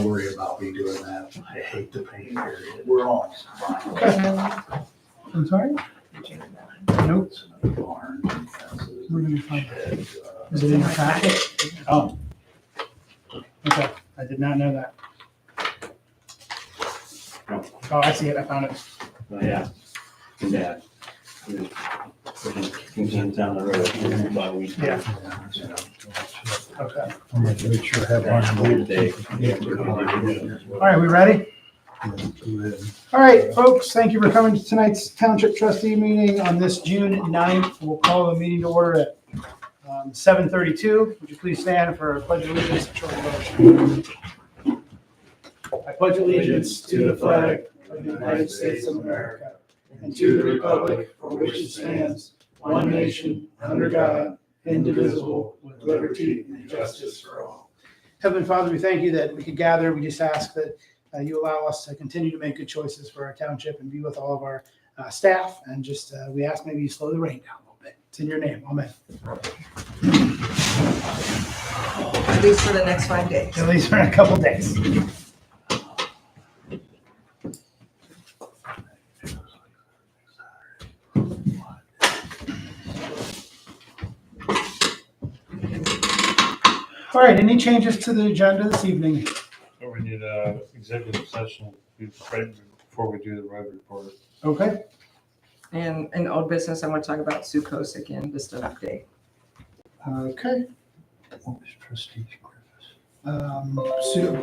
worry about me doing that. I hate the pain period. We're on. I'm sorry? Nope. Barns and fences. We're gonna find it. Sheds, Is it in your packet? Oh. Okay, I did not know that. Oh, I see it, I found it. Oh, yeah. Yeah. Comes down the road by week. Yeah. yeah. Okay. I'm gonna make sure I have one. All right, we ready? Go ahead. All right, folks, thank you for coming to tonight's Township Trustee meeting on this June 9th. We'll call the meeting to order at 7:32. Would you please stand for a pledge of allegiance and short devotion? I pledge allegiance to the flag of the United States of America and to the republic for which it stands, one nation, under God, indivisible, with liberty and justice for all. Heavenly Father, we thank you that we could gather. We just ask that you allow us to continue to make good choices for our township and be with all of our staff. And just we ask maybe you slow the rain down a little bit. It's in your name. Amen. At least for the next 5 days. At least for a couple days. All right, any changes to the agenda this evening? So we need a executive session right before we do the road report. Okay. And in old business, I want to talk about Sucos again, just an update. Okay. What was Trustees Griffiths?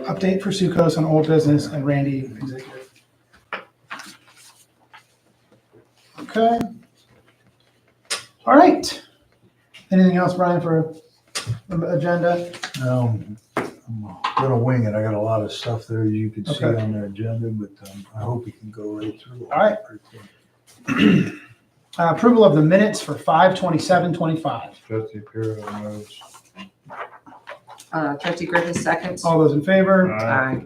Update for Sucos on old business and Randy executive. Okay. All right. Anything else, Brian, for agenda? I'm gonna wing it. I got a lot of stuff there you can see Okay. on the agenda, but I hope we can go right through. All right. Approval of the minutes for 5/27/25. Trustee Pierce moves. Trustee Griffin seconds. All those in favor? Aye.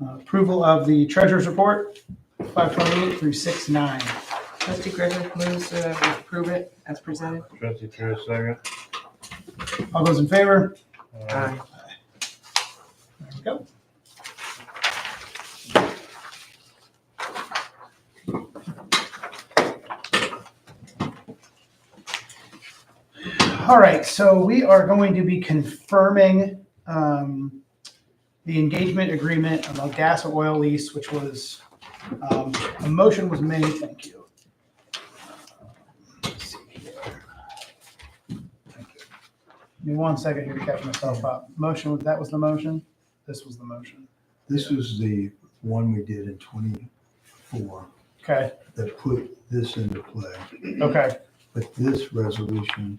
Approval of the treasurer's report, 5/28 through 6/9. Trustee Griffin moves to approve it as presented. Trustee Pierce second. All those in favor? Aye. There we go. All right, so we are going to be confirming the engagement agreement about gas or oil lease, which was, a motion was made, thank you. Let's see here. Give me 1 second here to catch myself up. Motion, that was the motion? This was the motion. This was the one we did in 24 Okay, that put this into play, okay, but this resolution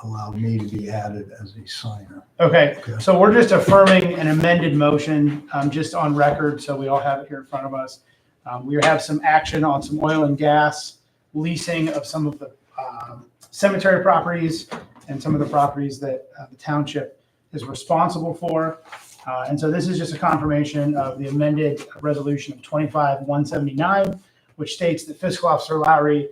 allowed me to be added as a signer. okay. Okay. So we're just affirming an amended motion, just on record, so we all have it here in front of us. We have some action on some oil and gas leasing of some of the cemetery properties and some of the properties that the township is responsible for. And so this is just a confirmation of the amended resolution of 25-179, which states that Fiscal Officer Lowry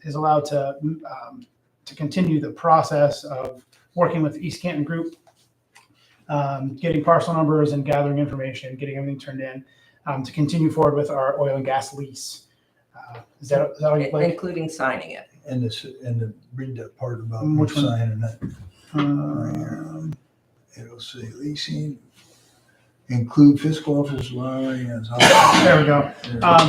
is allowed to continue the process of working with the East Canton Group, getting parcel numbers and gathering information, getting everything turned in, to continue forward with our oil and gas lease. Is that all you'd like? Including signing it. And read that part about Which one? signing that. Um, It'll say leasing, include fiscal office Lowry as. There we go.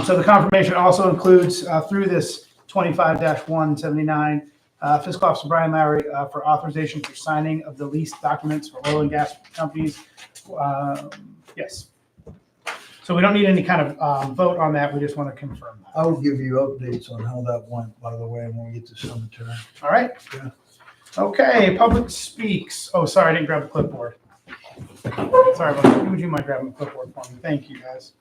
So the confirmation also includes, through this 25-179, Fiscal Officer Brian Lowry for authorization for signing of the lease documents for oil and gas companies. Yes. So we don't need any kind of vote on that. We just want to confirm that. I will give you updates on how that went, by the way, when we get to cemetery. All right. Yeah. Okay, public speaks. Oh, sorry, I didn't grab the clipboard. Sorry about that. Would you mind grabbing the clipboard for me? Thank you, guys.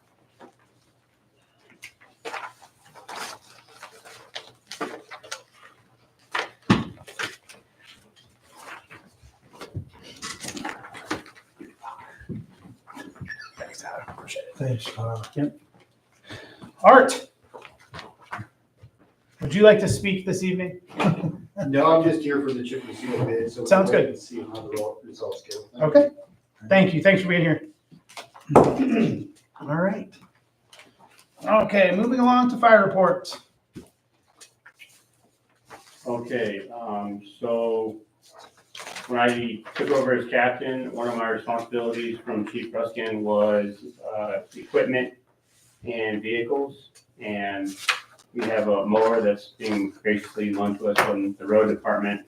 Thanks, Tyler. Appreciate it. Thanks, Tyler. Art. Would you like to speak this evening? No, I'm just here for the chip and seal bid, so. Sounds good. Let's see how the results go. Okay. Thank you. Thanks for being here. All right. Okay, moving along to fire reports. Okay, so when I took over as captain, one of my responsibilities from Chief Ruskin was equipment and vehicles. And we have a mower that's being graciously loaned to us from the road department,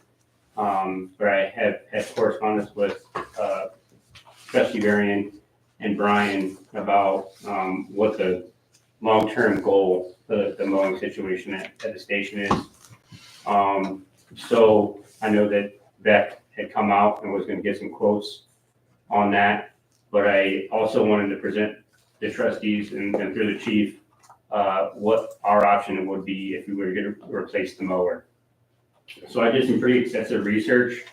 where I have had correspondence with Trustee Varian and Brian about what the long-term goal for the mowing situation at the station is. So I know that Beck had come out and was gonna get some quotes on that, but I also wanted to present the trustees and through the chief, what our option would be if we were to replace the mower. So I did some pretty extensive research,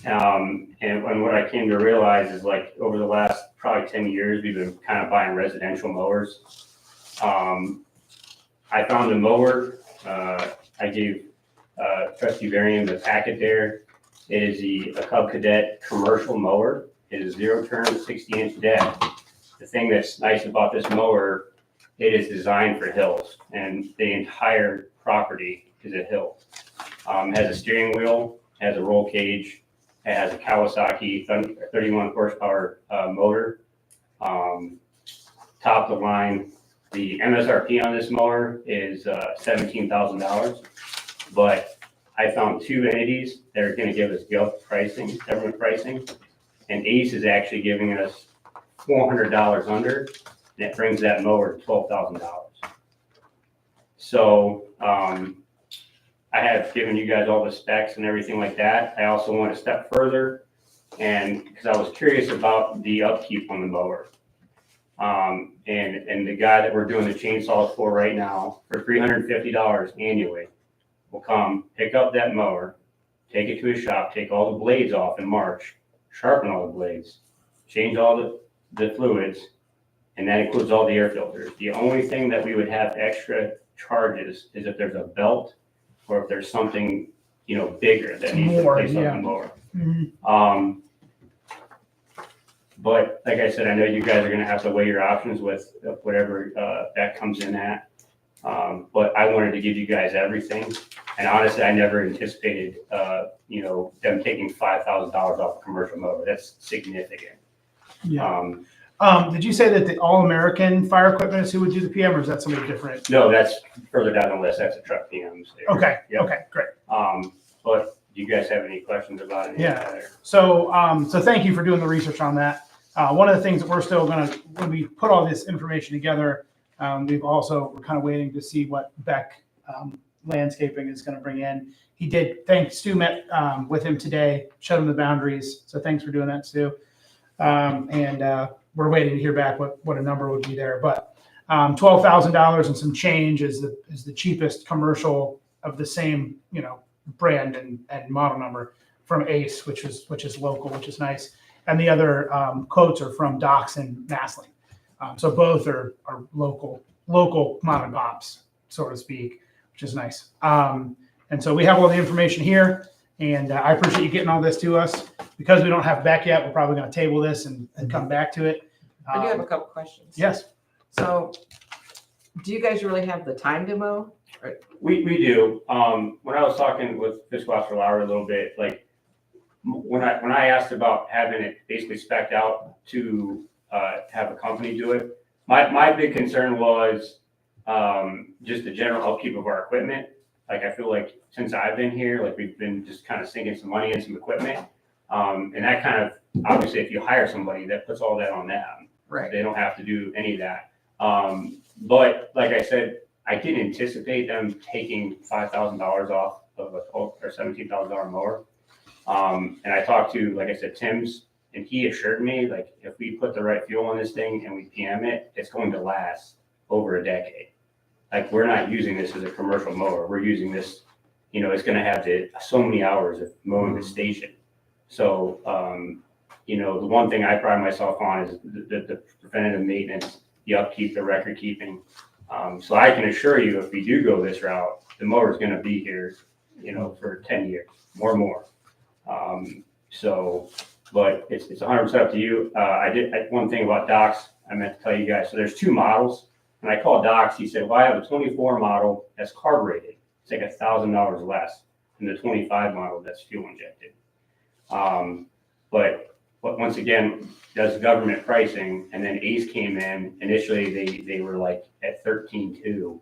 and what I came to realize is, like, over the last probably 10 years, we've been kind of buying residential mowers. I found a mower, I gave Trustee Varian the packet there. It is a Cub Cadet commercial mower. It is 0-turn, 60-inch deck. The thing that's nice about this mower, it is designed for hills, and the entire property is a hill. It has a steering wheel, has a roll cage, it has a Kawasaki 31 horsepower motor. Top of the line, the MSRP on this mower is $17,000, but I found two entities that are going to give us government pricing, and Ace is actually giving us $400 under, and it brings that mower to $12,000. So I have given you guys all the specs and everything like that. I also went a step further, and because I was curious about the upkeep on the mower. And the guy that we're doing the chainsaws for right now, for $350 annually, will come pick up that mower, take it to his shop, take all the blades off in March, sharpen all the blades, change all the fluids, and that includes all the air filters. The only thing that we would have extra charges is if there's a belt or if there's something, bigger that needs to place on the mower. Mhm. But like I said, I know you guys are gonna have to weigh your options with whatever that comes in at. But I wanted to give you guys everything. And honestly, I never anticipated, them taking $5,000 off a commercial mower. That's significant. Yeah. Did you say that the All-American Fire Equipment is who would do the PM, or is that somebody different? No, that's further down the list. That's a truck PMs. there. Okay, Yep. okay, great. But do you guys have any questions about it? Yeah. So thank you for doing the research on that. One of the things that we're still when we put all this information together, we're kind of waiting to see what Beck Landscaping is gonna bring in. He did, Stu met with him today, showed him the boundaries, so thanks for doing that, Stu. And we're waiting to hear back what a number would be there, but $12,000 and some change is the cheapest commercial of the same, brand and model number from Ace, which is local, which is nice. And the other quotes are from Docks and Massling. So both are local mom and pops, so to speak, which is nice. And so we have all the information here, and I appreciate you getting all this to us. Because we don't have Beck yet, we're probably going to table this and come back to it. I do have a couple questions. Yes. So, do you guys really have the time to mow? We do. When I was talking with Fiscal Officer Lauer a little bit, like when I asked about having it basically spec'd out to have a company do it, my big concern was just the general upkeep of our equipment. Like, I feel like since I've been here, like, we've been just kind of sinking some money in some equipment. And that kind of, obviously, if you hire somebody, that puts all that on them. Right. They don't have to do any of that. But like I said, I didn't anticipate them taking $5,000 off of a or $17,000 mower. And I talked to, like I said, Tim's, and he assured me, like, if we put the right fuel on this thing and we PM it, it's going to last over a decade. Like, we're not using this as a commercial mower. We're using this, it's going to have so many hours of mowing the station. So, the one thing I pride myself on is the preventative maintenance, the upkeep, the record keeping. So I can assure you, if we do go this route, the mower's gonna be here, for 10 years, more. But it's 100% up to you. One thing about Doc's, I meant to tell you guys, so there's 2 models. When I called Doc's, he said, well, I have a 24 model that's carbureted. It's like $1,000 less than the 25 model that's fuel injected. But once again, does government pricing, and then Ace came in. Initially, they were like at 13.2,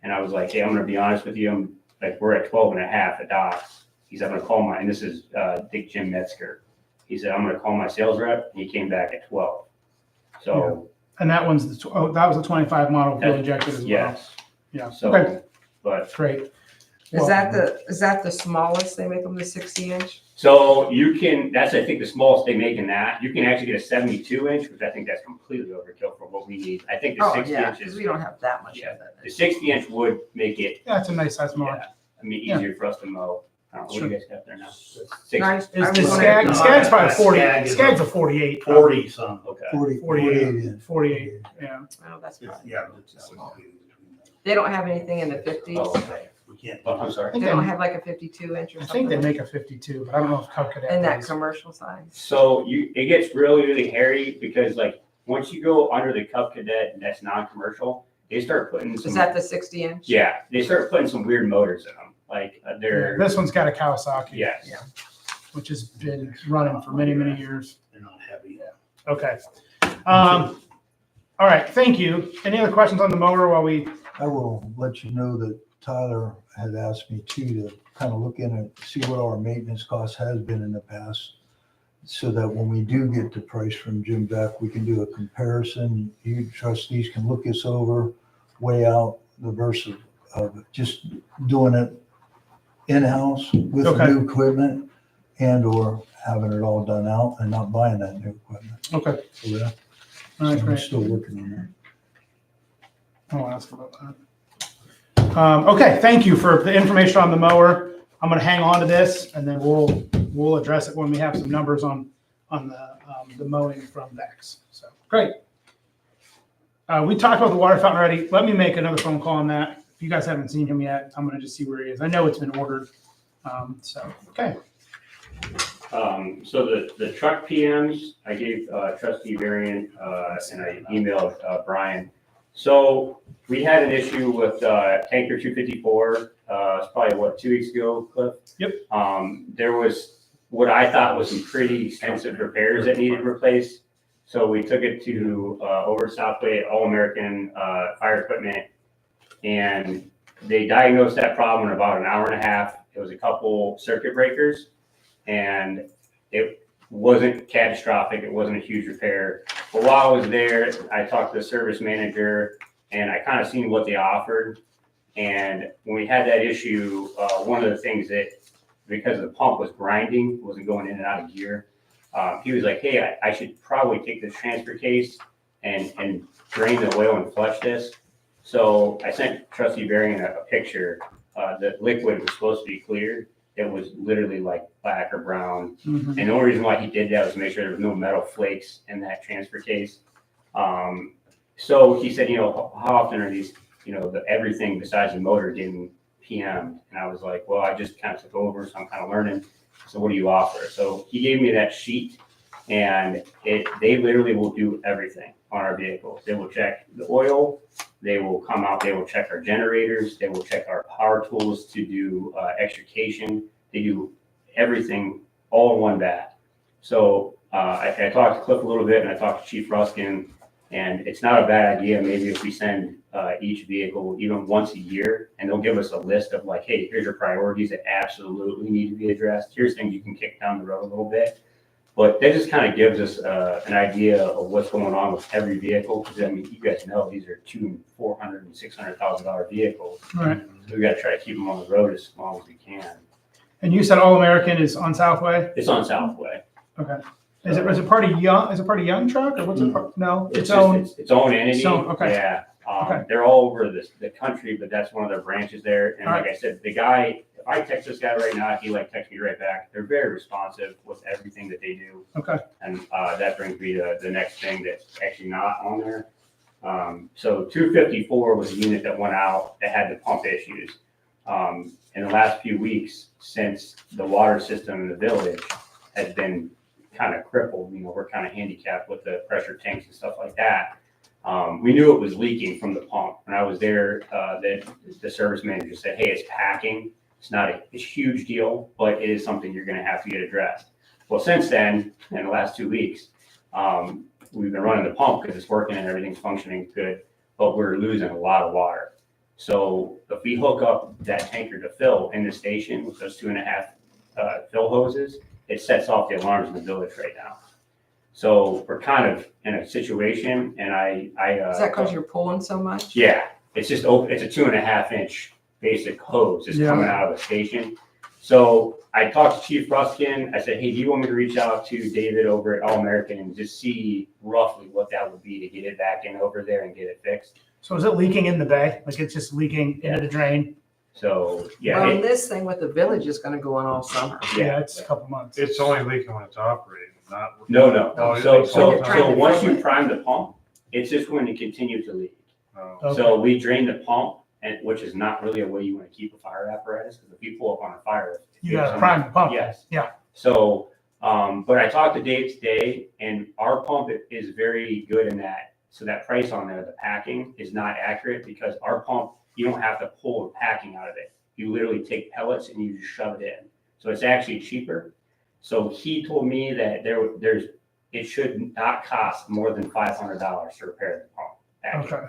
and I was like, hey, I'm gonna be honest with you, we're at 12.5 at Doc's. He said, I'm gonna call and this is Dick Jim Metzger. He said, I'm gonna call my sales rep, and he came back at 12. So. And that one's that was a 25 model fuel injected as well. Yes. Yeah. So, Okay. but. Great. Is that the smallest? They make them the 60-inch? So that's, I think, the smallest they make in that. You can actually get a 72-inch, which I think that's completely overkill for what we need. I think the 60 yeah, inch because is, we don't have that much Yeah. of it. the 60-inch would make it, Yeah, it's a nice size mower. easier for us to mow. I don't know, what do you guys got there now? 60. Nice. Is I the was Skag, wondering- Skag's probably 40, Skag is Skag's a 48. 40 some. Okay. 48 in. 48, yeah. Oh, that's It's- fine. Yeah. it's just between them. They don't have anything in the 50s? Oh, okay. We can't. Oh, I'm sorry. I think They don't they, have like a 52-inch or I think they something? make a 52, but I don't know if Cub Cadet In that does. commercial size? So it gets really hairy because once you go under the Cub Cadet and that's non-commercial, they start putting some. Is that the 60-inch? Yeah, they start putting some weird motors in them. They're, This one's got a Kawasaki, yes. Yeah. which has been running for many years. They're not heavy. Okay. All right, thank you. Any other questions on the mower while we, I will let you know that Tyler had asked me too to kind of look in and see what our maintenance cost has been in the past. So that when we do get the price from Jim Beck, we can do a comparison. You trustees can look this over, weigh out the versus of just doing it in-house with Okay. new equipment and or having it all done out and not buying that new equipment. okay, So yeah, all right, I'm great. still working on that. I'll ask about that. Okay, thank you for the information on the mower. I'm gonna hang on to this and then we'll address it when we have some numbers on the mowing from Vex. So, great. We talked about the water fountain already. Let me make another phone call on that. If you guys haven't seen him yet, I'm gonna just see where he is. I know it's been ordered. Okay. So the truck PMs, I gave trustee Varian, and I emailed Brian. So we had an issue with tanker 254, it's probably 2 weeks ago, Cliff? Yep. There was what I thought was some pretty extensive repairs that needed replaced. So we took it to over Southway All American Fire Equipment, and they diagnosed that problem in about an hour and a half. It was a couple circuit breakers, and it wasn't catastrophic. It wasn't a huge repair. But while I was there, I talked to the service manager, and I kind of seen what they offered. And when we had that issue, one of the things that, because the pump was grinding, wasn't going in and out of gear, he was like, hey, I should probably take this transfer case and drain the oil and flush this. So I sent trustee Varian a picture. The liquid was supposed to be clear. It was literally like black or brown. Mhm. And the only reason why he did that was to make sure there was no metal flakes in that transfer case. So he said, how often are these, everything besides the motor getting PM'd? And I was like, well, I just kind of took over, so I'm kind of learning. So what do you offer? So he gave me that sheet, and they literally will do everything on our vehicles. They will check the oil, they will come out, they will check our generators, they will check our power tools to do extrication. They do everything all in one bat. So I talked to Cliff a little bit, and I talked to Chief Ruskin, and it's not a bad idea maybe if we send each vehicle even once a year, and they'll give us a list of like, hey, here's your priorities that absolutely need to be addressed. Here's things you can kick down the road a little bit. But that just kind of gives us an idea of what's going on with every vehicle. Because I mean, you guys know these are $400,000 and $600,000 vehicles. All right. So we got to try to keep them on the road as long as we can. And you said All American is on Southway? It's on Southway. Okay. Is it part of Young? Is it part of Young Truck or what's it? No, It's own. its own entity. So, okay. Yeah. Okay. They're all over the country, but that's one of their branches there. And All like I said, the guy, if I text this guy right now, he texts me right back. They're very responsive with everything that they do. Okay. And that brings me to the next thing that's actually not on there. So 254 was a unit that went out that had the pump issues. In the last few weeks, since the water system in the village has been kind of crippled, we're kind of handicapped with the pressure tanks and stuff like that. We knew it was leaking from the pump. When I was there, the service manager said, hey, it's packing. It's not a huge deal, but it is something you're going to have to get addressed. Well, since then, in the last 2 weeks, we've been running the pump because it's working and everything's functioning good, but we're losing a lot of water. So if we hook up that tanker to fill in the station with those 2.5 fill hoses, it sets off the alarms in the village right now. So we're kind of in a situation, and Is that because you're pulling so much? yeah, it's just open. It's a 2.5-inch basic hose that's coming out of the station. So I talked to Chief Ruskin. I said, hey, do you want me to reach out to David over at All American and just see roughly what that would be to get it back in over there and get it fixed? So is it leaking in the bay? Like it's just leaking into the drain? So, yeah. Well, this thing with the village is gonna go on all summer. Yeah, it's a couple months. It's only leaking when it's operating, not. No. Oh, it So, leaks all the When you're time. trying so to once fill you it. prime the pump, it's just going to continue to leak. Oh. Okay. So we drain the pump, and which is not really a way you want to keep a fire apparatus, because if you pull up on a fire. You gotta prime the pump. Yes. Yeah. So, but I talked to Dave today, and our pump is very good in that. So that price on there, the packing is not accurate, because our pump, you don't have to pull the packing out of it. You literally take pellets and you just shove it in. So it's actually cheaper. So he told me that it should not cost more than $500 to repair the pump. actually. Okay.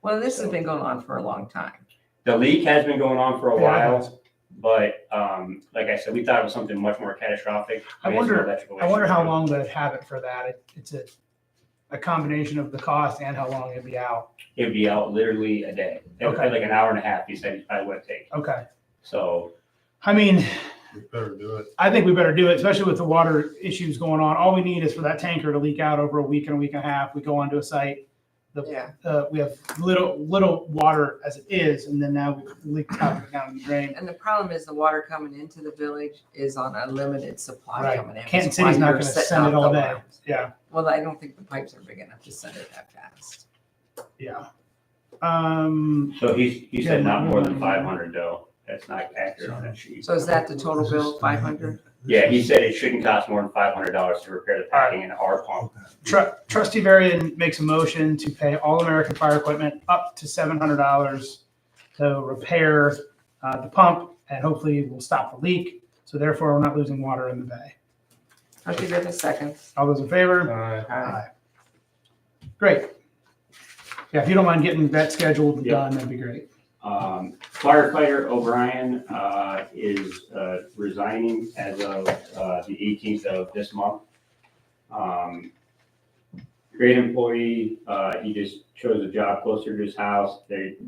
Well, this has been going on for a long time. The leak has been going on for a Yeah, it has. while, but like I said, we thought it was something much more catastrophic. I We had some wonder electrical how issues. long they'd have it for that. It's a combination of the cost and how long it'd be out. It'd be out literally a day. It would be Okay. like an hour and a half, he said, he probably would take. Okay. So, I mean, We better do it. I think we better do it, especially with the water issues going on. All we need is for that tanker to leak out over a week and a half. We go onto a site. Yeah. We have little water as it is, and then now we leak out down the drain. And the problem is the water coming into the village is on a limited supply Right. coming in. Canton That's why City's not you're gonna setting send it off all the day. alarms. Yeah. Well, I don't think the pipes are big enough to send it that fast. Yeah. so he said Yeah, not more than yeah. 500 though. That's not accurate on that sheet. So is that the total bill, 500? Yeah, he said it shouldn't cost more than $500 to repair the packing in our pump. Trustee Varian makes a motion to pay All American Fire Equipment up to $700 to repair the pump, and hopefully we'll stop the leak. So therefore, we're not losing water in the bay. I'll give it a second. All those in favor? Aye. Great. Yeah, if you don't mind getting that scheduled Yeah. done, that'd be great. Firefighter O'Brien is resigning as of the 18th of this month. Great employee. He just chose a job closer to his house.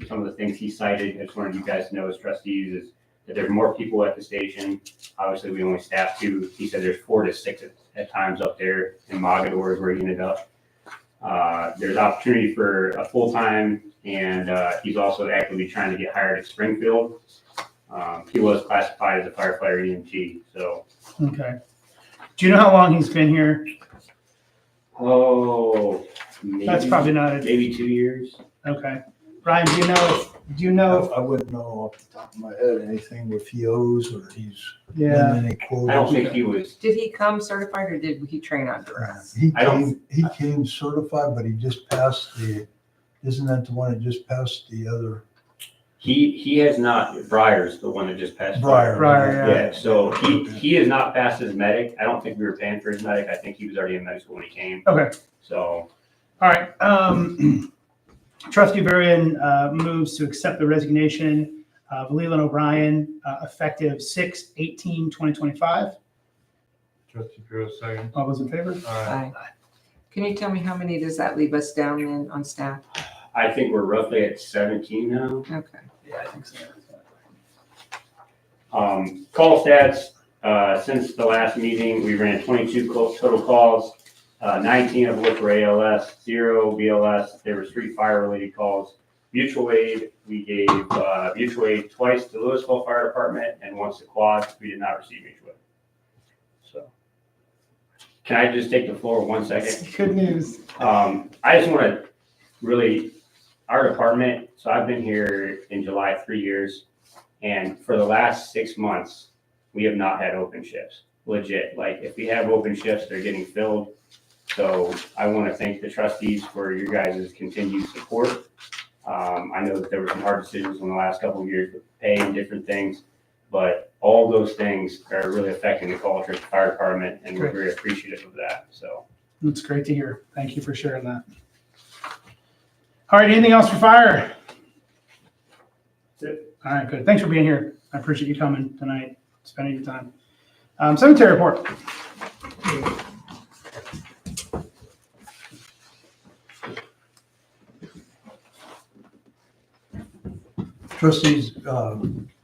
Some of the things he cited, I just wanted you guys to know as trustees, is that there's more people at the station. Obviously, we only staff 2. He said there's 4 to 6 at times up there in Mogador is where he ended up. There's opportunity for a full-time, and he's also actively trying to get hired at Springfield. He was classified as a firefighter EMT, so. Okay. Do you know how long he's been here? Oh, That's probably not it. maybe 2 years. Okay. Brian, do you know? I wouldn't know off the top of my head anything with FIOs or he's Yeah. in any quotas. I don't think he was. Did he come certified or did he train under us? He came certified, but he just passed isn't that the one that just passed the other? He has not. Breyer's the one that just passed. Breyer. Breyer, Yeah, so he has not passed his medic. I don't think we were paying for his medic. I think he was already in medical school when he came. Okay. So, All right. Trustee Varian moves to accept the resignation of Leland O'Brien effective 6/18/2025. Trustee Pure, second. All those in favor? Aye. Aye. Can you tell me how many does that leave us down in on staff? I think we're roughly at 17 now. Okay. Yeah, I think so. Call stats, since the last meeting, we ran 22 total calls, 19 of which were ALS, 0 BLS. There were 3 fire-related calls. Mutual aid, we gave mutual aid twice to Louisville Fire Department and once to Quad. We did not receive mutual aid. So, can I just take the floor 1 second? Good news. I just want to really our department, so I've been here in July 3 years, and for the last 6 months, we have not had open shifts. Legit, like if we have open shifts, they're getting filled. So I want to thank the trustees for your guys' continued support. I know that there were some hard decisions in the last couple of years with pay and different things, but all those things are really affecting the culture of the fire department, and we're very appreciative of that. So That's great to hear. Thank you for sharing that. All right, anything else for fire? that's it. All right, good. Thanks for being here. I appreciate you coming tonight, spending your time. Cemetery report. Trustees,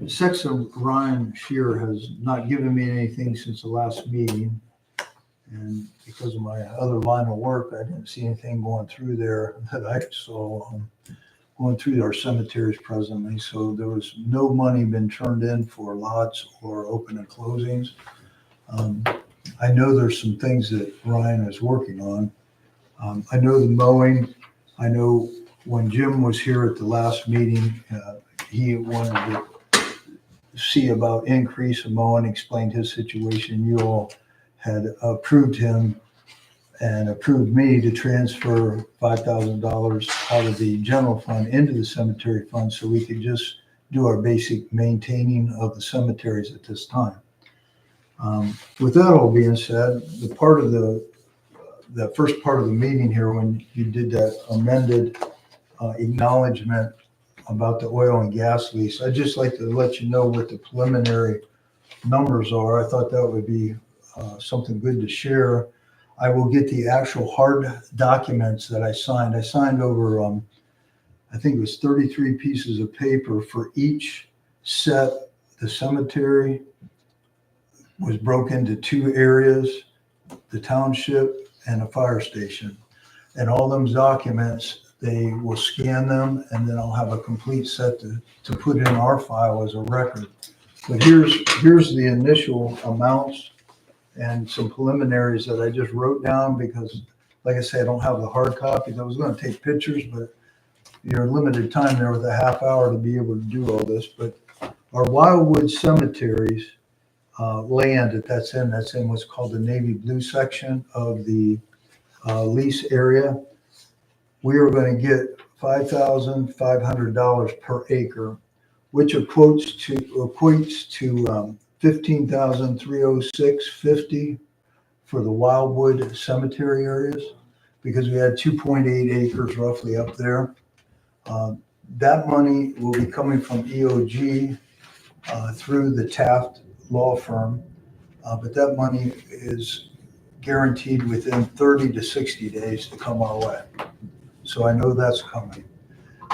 Section Ryan Shear has not given me anything since the last meeting. And because of my other line of work, I didn't see anything going through there that I saw going through our cemeteries presently. So there was no money been turned in for lots or open and closings. I know there's some things that Ryan is working on. I know the mowing. I know when Jim was here at the last meeting, he wanted to see about increase of mowing, explained his situation. You all had approved him and approved me to transfer $5,000 out of the general fund into the cemetery fund so we could just do our basic maintaining of the cemeteries at this time. With that all being said, the first part of the meeting here, when you did that amended acknowledgement about the oil and gas lease, I'd just like to let you know what the preliminary numbers are. I thought that would be something good to share. I will get the actual hard documents that I signed. I signed over, I think it was 33 pieces of paper for each set. The cemetery was broken into 2 areas, the township and a fire station. And all those documents, they will scan them, and then I'll have a complete set to put in our file as a record. But here's the initial amounts and some preliminaries that I just wrote down because, like I say, I don't have the hard copies. I was going to take pictures, but you're limited time there with a half hour to be able to do all this. But our Wildwood cemeteries land that's in what's called the navy blue section of the lease area. We are going to get $5,500 per acre, which equates to $15,306.50 for the Wildwood cemetery areas, because we had 2.8 acres roughly up there. That money will be coming from EOG through the Taft law firm, but that money is guaranteed within 30 to 60 days to come our way. So I know that's coming.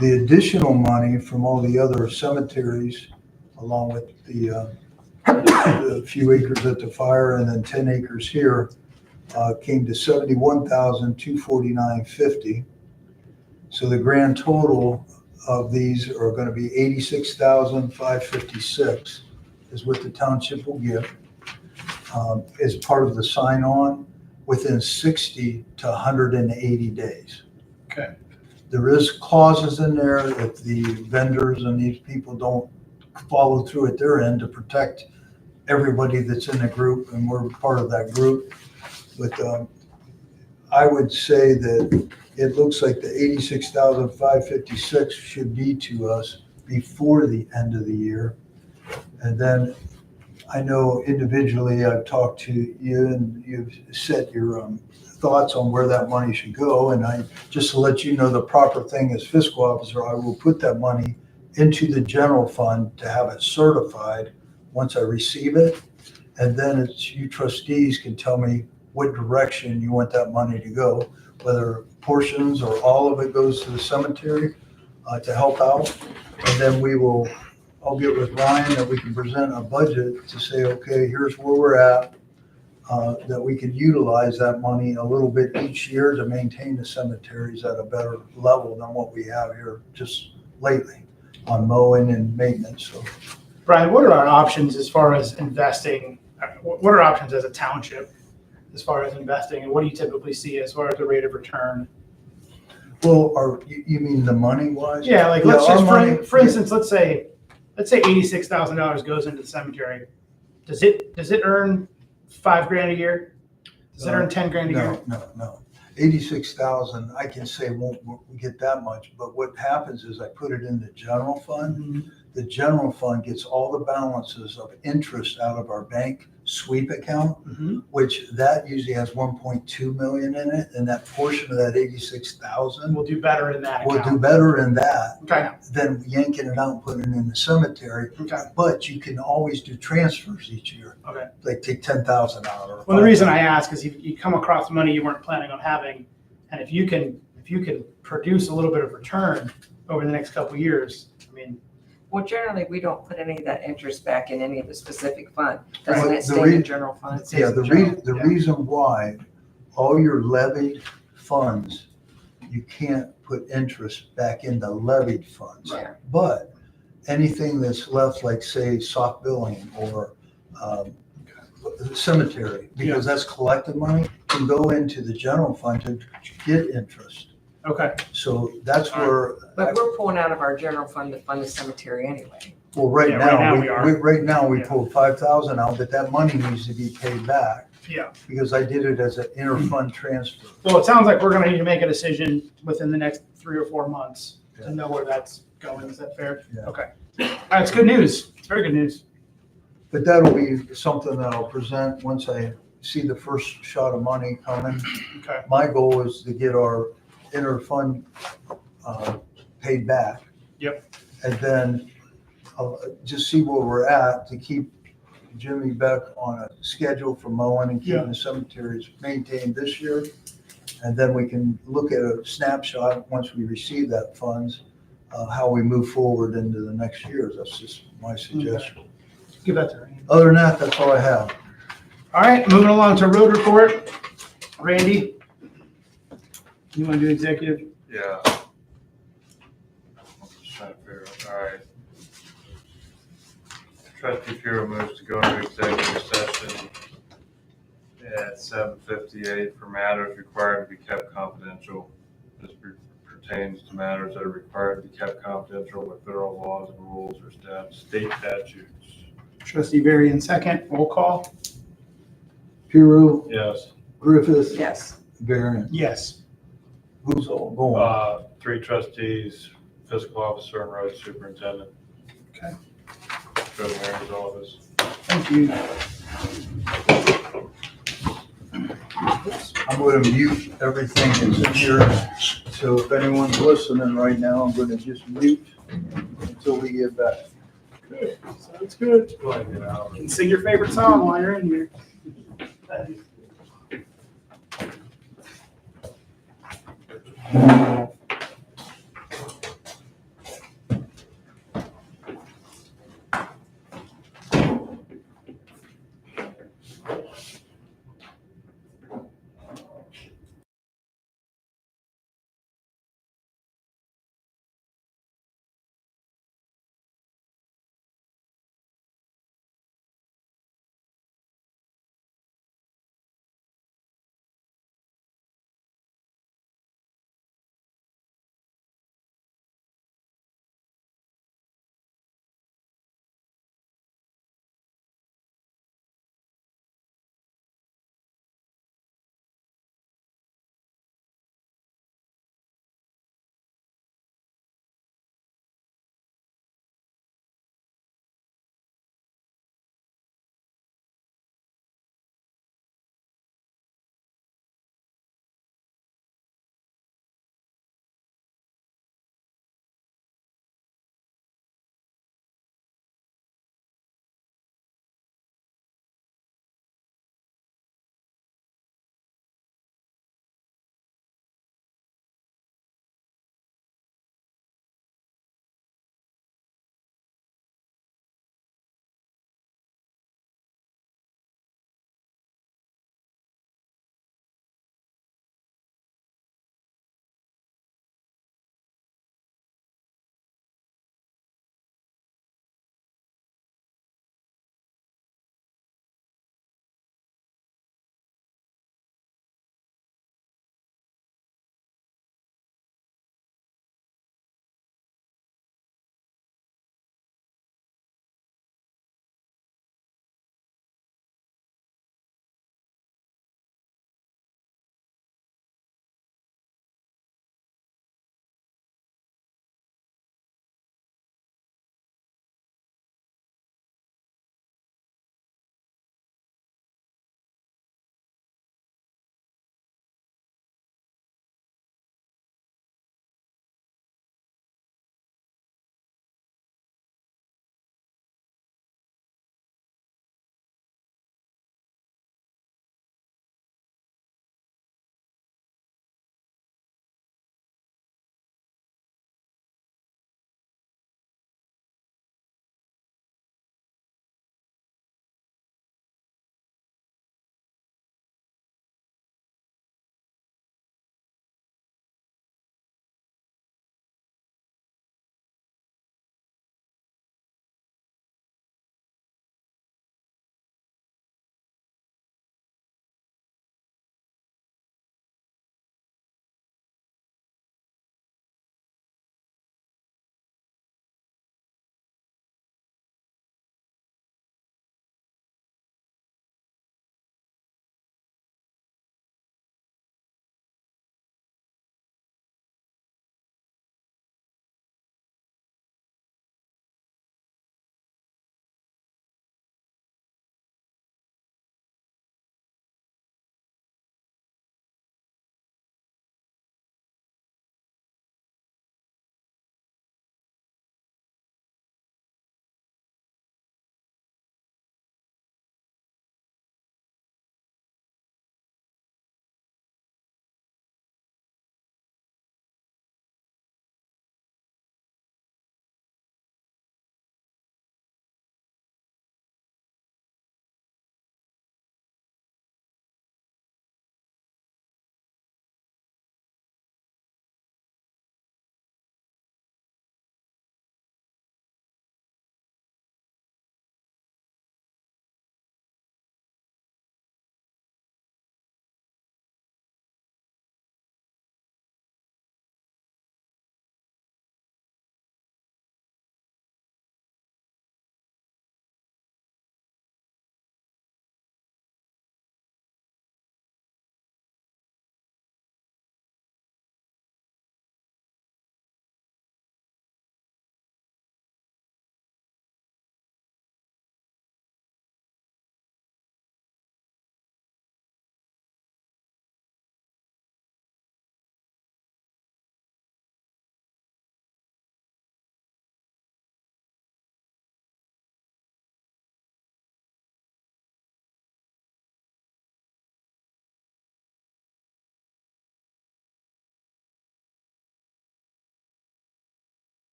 The additional money from all the other cemeteries, along with the few acres at the fire and then 10 acres here, came to $71,249.50. So the grand total of these are going to be $86,556 is what the township will give as part of the sign-on within 60 to 180 days. Okay. There is clauses in there if the vendors and these people don't follow through at their end to protect everybody that's in the group, and we're part of that group. But I would say that it looks like the $86,556 should be to us before the end of the year. And then I know individually I've talked to you and you've set your thoughts on where that money should go. And just to let you know, the proper thing as fiscal officer, I will put that money into the general fund to have it certified once I receive it. And then it's you trustees can tell me what direction you want that money to go, whether portions or all of it goes to the cemetery to help out. And then I'll get with Ryan that we can present a budget to say, okay, here's where we're at, that we can utilize that money a little bit each year to maintain the cemeteries at a better level than what we have here just lately on mowing and maintenance. So, Brian, what are our options as far as investing? What are options as a township as far as investing, and what do you typically see as far as the rate of return? Well, you mean the money wise? Yeah, like, let's our just, money- for instance, let's say $86,000 goes into the cemetery. Does it earn $5,000 a year? Does it earn 10 grand a year? No. 86,000, I can say won't get that much, but what happens is I put it in the general fund. Mhm. The general fund gets all the balances of interest out of our bank sweep account, Mhm. which that usually has 1.2 million in it, and that portion of that 86,000 We'll do better in that will do account. better in that Okay, than yanking it out and putting it in the cemetery. okay, But you can always do transfers each year. okay. Like take 10,000 out. Or Well, the reason I ask is you come across money you weren't planning on having, and if you can produce a little bit of return over the next couple of years, I mean, Well, generally, we don't put any of that interest back in any of the specific fund. Right. Doesn't it The stay in rea- the general fund? Yeah, the Yeah. reason why all your levied funds, you can't put interest back into levied funds. Yeah. But anything that's left, like say soft billing or cemetery, because that's collected money, can go into the general fund to get interest. okay, So that's where, But we're pulling out of our general fund to fund the cemetery anyway. well, right Yeah, right now now, we are. right now, we Yeah. pulled 5,000 out, but that money needs to be paid back. yeah. Because I did it as an inter-fund transfer. Well, it sounds like we're gonna need to make a decision within the next 3 or 4 months Yeah. to know where that's going. Is that fair? Yeah. Okay. All right, it's good news. It's very good news. But that'll be something that I'll present once I see the first shot of money coming. Okay, My goal is to get our inter-fund paid back. Yep. And then I'll just see where we're at to keep Jimmy Beck on a schedule for mowing and Yeah. keeping the cemeteries maintained this year. And then we can look at a snapshot, once we receive that funds, how we move forward into the next year. That's just my suggestion. give that to Randy. Other than that, that's all I have. All right, moving along to road report. Randy, you want to do executive? Yeah. I'm just trying to figure out, all right. Trustee Furrow moves to go into executive session at 7:58 for matters required to be kept confidential. This pertains to matters that are required to be kept confidential with federal laws and rules or state statutes. Trustee Barry in second, roll call. Piru, Yes. Griffith, Yes. Varian. Yes. Who's all going? 3 trustees, fiscal officer, and road superintendent. Okay. Go to mayor's office. Thank you. I'm going to mute everything that's in here. So if anyone's listening right now, I'm going to just mute until we get back. Sounds good. You can sing your favorite song while you're in here.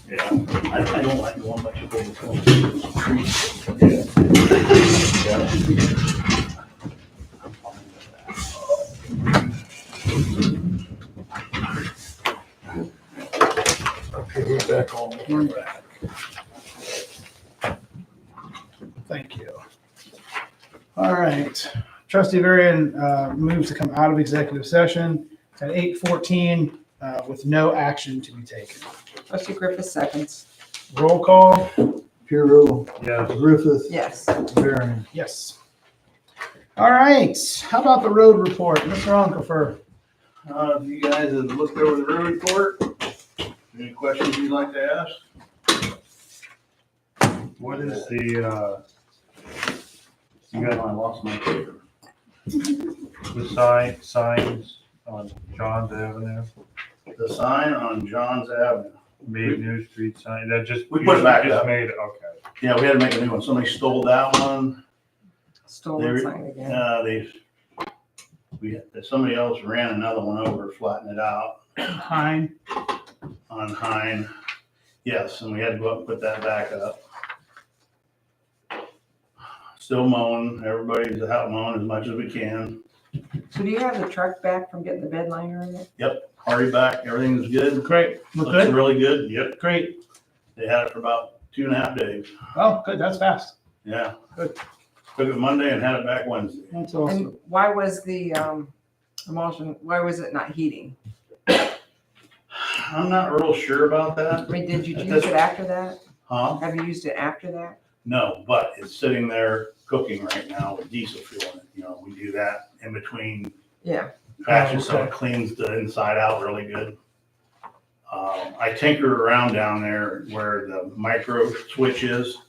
Yeah. I don't like going much of the trees. Okay, we're back on. We're back. Thank you. All right. Trustee Varian moves to come out of executive session at 8:14 with no action to be taken. Trustee Griffith seconds. Roll call. Piero, Yes. Griffith, Yes. Varian. Yes. All right. How about the road report? Mr. Onkefer? If you guys have looked over the road report, any questions you'd like to ask? What is the, I lost my paper. the signs on Johns Avenue, The sign on Johns Avenue. made New Street sign, that just. We put it back you just up. made it, okay. Yeah, we had to make a new one. Somebody stole that one. Stolen There- sign again. Somebody else ran another one over, flattened it out Hein? on Hine. Yes, and we had to go up and put that back up. Still mowing, everybody's out mowing as much as we can. So do you have the truck back from getting the bed liner in it? Hurry back, everything's good. Great. Look Looks good? really good, yep. Great. They had it for about 2.5 days. Oh, good. That's fast. Yeah. Good. Took it Monday and had it back Wednesday. That's awesome. And why was the emulsion, why was it not heating? I'm not real sure about I that. mean, did you use it after that? Huh? Have you used it after that? No, but it's sitting there cooking right now with diesel fuel in it. You know, we do that in between Yeah. batches, so okay. it cleans the inside out really good. I tinker around down there where the micro switch is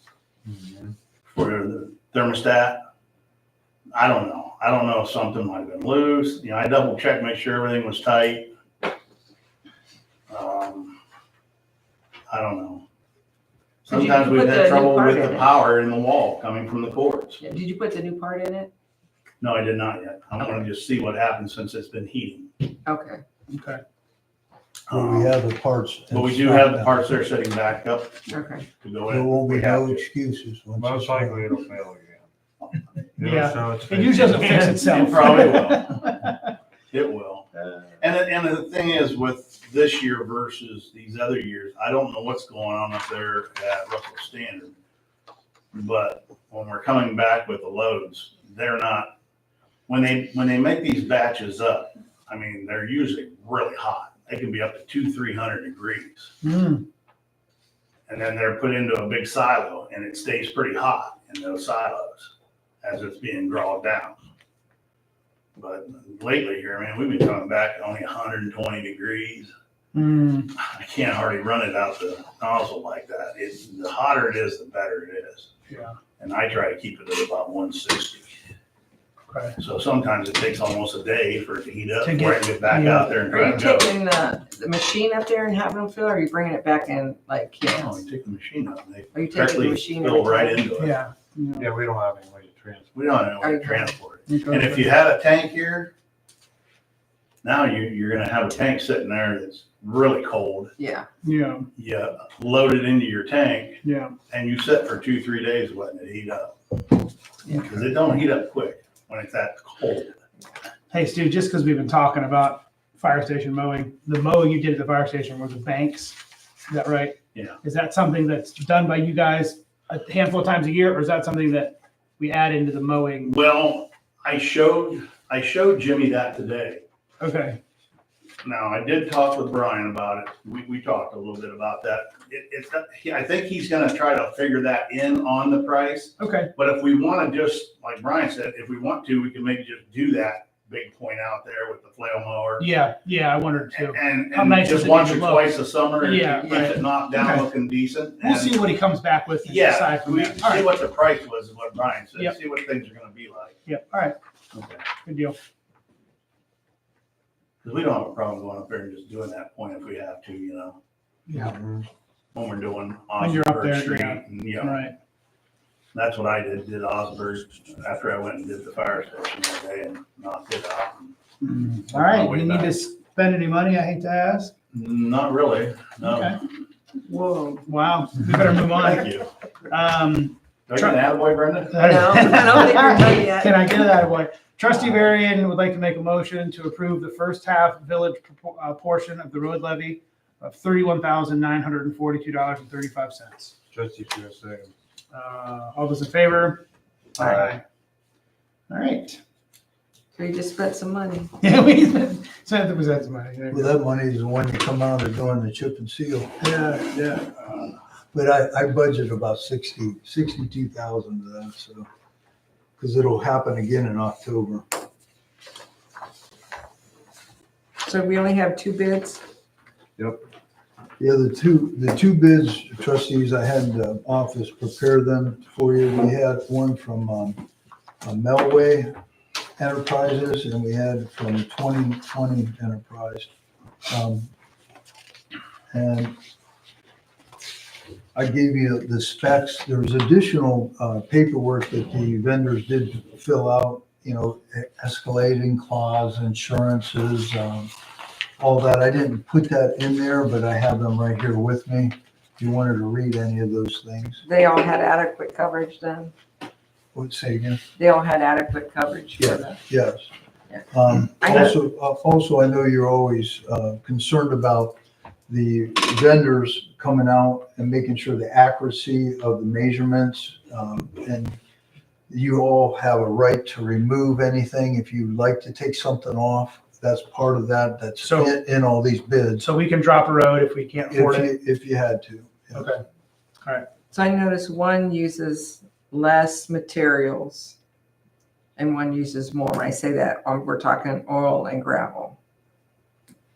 for the thermostat. I don't know. I don't know if something might have been loose. You know, I double checked, make sure everything was tight. I don't know. Did you Sometimes put we've the had new trouble part with in the it? power in the wall coming from the cords. Yeah. Did you put the new part in it? No, I did not yet. I want to just see what happens since it's been heating. Okay. Okay. But we have the parts. But we do have the parts there sitting back up Okay. to go There in. won't be We have no to. excuses. once Most it's likely it'll fail again. It'll Yeah. show it's It usually doesn't fix itself. It probably will. It will. And the thing is with this year versus these other years, I don't know what's going on up there at Russell Standard. But when we're coming back with the loads, they're not, when they make these batches up, I mean, they're usually really hot. They can be up to 200-300 degrees. Mm. And then they're put into a big silo and it stays pretty hot in those silos as it's being drawn down. But lately here, I mean, we've been coming back only 120 degrees. Mm. I can't hardly run it out the nozzle like that. The hotter it is, the better it is. Yeah. And I try to keep it at about 160. Okay. So sometimes it takes almost a day for it to heat up To before I get- can get back yeah. out there and Are try you to go. taking the machine up there and having them fill, or are you bringing it back in like No, cans? you take the machine out and they Are you taking the directly machine? fill every right time? into it. Yeah. Yeah. Yeah, we don't have any way to transfer. We don't have any way to Okay. transport it. Okay. And if you had a tank here, now you're gonna have a tank sitting there that's really cold. Yeah. Yeah. You load it into your tank Yeah. and you sit for 2-3 days letting it heat up. Yeah. Because it don't heat up quick when it's that cold. Hey, Stu, just because we've been talking about fire station mowing, the mowing you did at the fire station were the banks. Is that right? Yeah. Is that something that's done by you guys a handful of times a year, or is that something that we add into the mowing? Well, I showed Jimmy that today. Okay. Now, I did talk with Brian about it. We talked a little bit about that. I think he's gonna try to figure that in on the price. Okay. But if we wanna just, like Brian said, if we want to, we can maybe just do that big point out there with the flail mower. Yeah. Yeah. I wondered too. And How nice is just it once in or the low? twice a summer, Yeah, keep right. it knocked down Okay. looking decent. We'll And- see what he comes back with. And Yeah, decide from we there. see All right. what the price was, is what Brian said, Yep. see what things are gonna be like. Yep. All right. Okay. Good deal. Because we don't have a problem going up there and just doing that point if we have to, you know, Yeah. when we're doing When you're up Osnaburg there, Street. yeah. And, you All know, right. that's what I did Osnaburg after I went and did the fire station that day and knocked it out. All right. You need to spend any money? I hate to ask. Not really, no. Okay. Whoa. Wow, we better move on. Thank you. Um, Do I get an attaboy, Brenda? No, I don't think you're done yet. Can I get that one? Trustee Varian would like to make a motion to approve the first half village portion of the road levy of $31,942.35. Trustee Stewart, second. All those in favor? Aye. All right. So you just spent some money. Yeah, we said there was that money. Well, that money is the one you come out of doing the chip and seal. Yeah. But I budget about 62,000 of that, so, because it'll happen again in October. So we only have 2 bids? Yeah, the two bids, trustees, I had the office prepare them for you. We had one from Melway Enterprises, and we had from 2020 Enterprise. And I gave you the specs. There was additional paperwork that the vendors did fill out, escalating clause, insurances, all that. I didn't put that in there, but I have them right here with me. If you wanted to read any of those things. They all had adequate coverage then? What, say again? They all had adequate coverage for that? Yes. Yeah. I know you're always concerned about the vendors coming out and making sure the accuracy of the measurements. And you all have a right to remove anything if you'd like to take something off. That's part of that. That's So- in all these bids. So we can drop a road if we can't afford it. If you had to. Yeah. Okay. So I noticed one uses less materials and one uses more. When I say that, we're talking oil and gravel.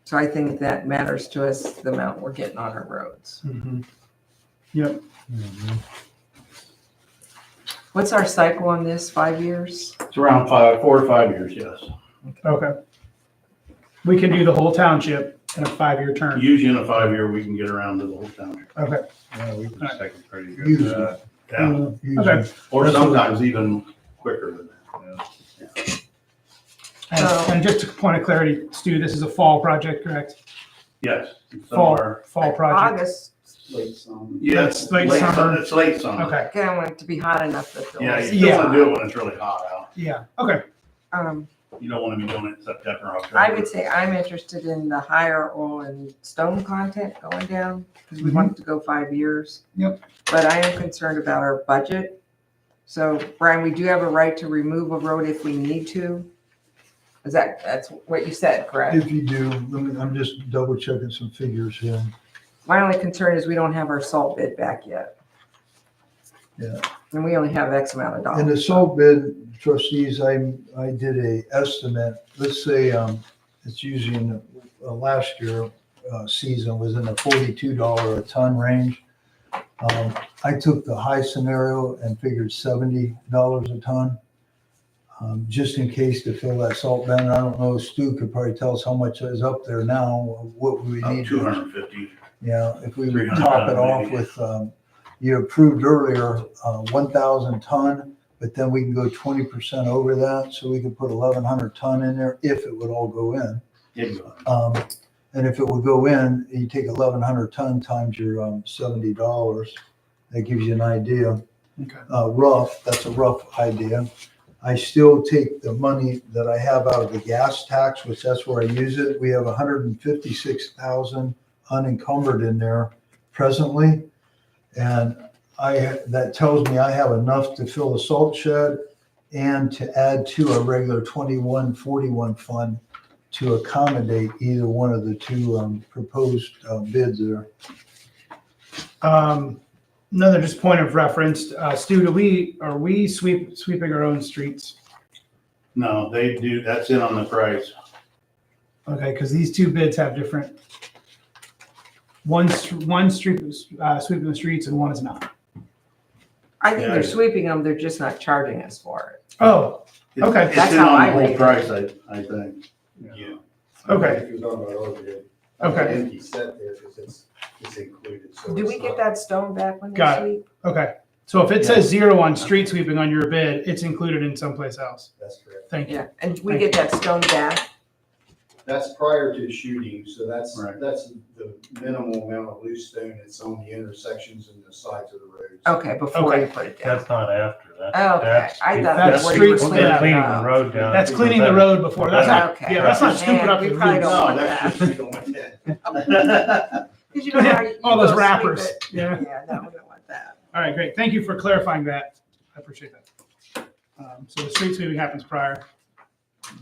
So I think that matters to us, the amount we're getting on our roads. Yep. What's our cycle on this, 5 years? It's around 4 to 5 years, yes. Okay. We can do the whole township in a 5-year term. Usually in a 5-year, we can get around to the whole township. Okay. Yeah, we can second pretty good. Usually. Yeah. Usually. Okay. Or sometimes even quicker than that. And just a point of clarity, Stu, this is a fall project, correct? Yes. Somewhere. Fall project. August. Late summer. Yeah, It's late summer. It's late summer. Okay. Okay, I want it to be hot enough that Yeah, they'll. you don't want to do it when it's really hot out. Yeah. Okay. You don't want to be doing it in September or October. I would say I'm interested in the higher oil and stone content going down, because we want it to go 5 years. Yep. But I am concerned about our budget. So Brian, we do have a right to remove a road if we need to. That's what you said, correct? If you do, I'm just double checking some figures here. My only concern is we don't have our salt bid back yet. Yeah. And we only have X amount of In the dollars. salt bid, trustees, I did a estimate. Let's say it's usually in the last year season was in the $42 a ton range. I took the high scenario and figured $70 a ton, just in case to fill that salt bin. I don't know, Stu could probably tell us how much is up there now, what we About need. 250. Yeah, if we would 300 top it off maybe. with, you approved earlier, 1,000 ton, but then we can go 20% over that, so we could put 1,100 ton in there if it would all go in. And if it would go in, you take 1,100 ton times your $70, that gives you an idea. Okay. That's a rough idea. I still take the money that I have out of the gas tax, which that's where I use it. We have 156,000 unencumbered in there presently. And that tells me I have enough to fill the salt shed and to add to a regular 2141 fund to accommodate either one of the two proposed bids there. Another just point of reference, Stu, are we sweeping our own streets? No, they do, that's in on the price. Okay, because these two bids have different, one's sweeping the streets and one is not. I think Yeah. they're sweeping them, they're just not charging us for it. Oh, It's- Okay. It's That's in how on I the whole read it. price, I think. Yeah. Okay. If you're talking about over bid. Okay. Empty set there because it's included. So Do it's we get not- that stone back when they Got sweep? okay. So if it says 0 on street sweeping on your bid, it's included in someplace else. That's correct. Thank you. Yeah, and we get that stone back? That's prior to shooting, so that's Right. the minimal amount of loose stone that's on the intersections and the sides of the roads. Okay, before Okay. you put it down. That's not after, Okay, that's. I thought that's that's where you were street cleaning Cleaning up. the road down. That's cleaning the road before. That's not, Okay. yeah, that's not scooping Man, up we the probably roots. don't No, want that's that. just, we don't want that. Because you know how you All those go sweep wrappers. it. Yeah. Yeah, no, we don't want that. All right, great. Thank you for clarifying that. I appreciate that. So the street sweeping happens prior,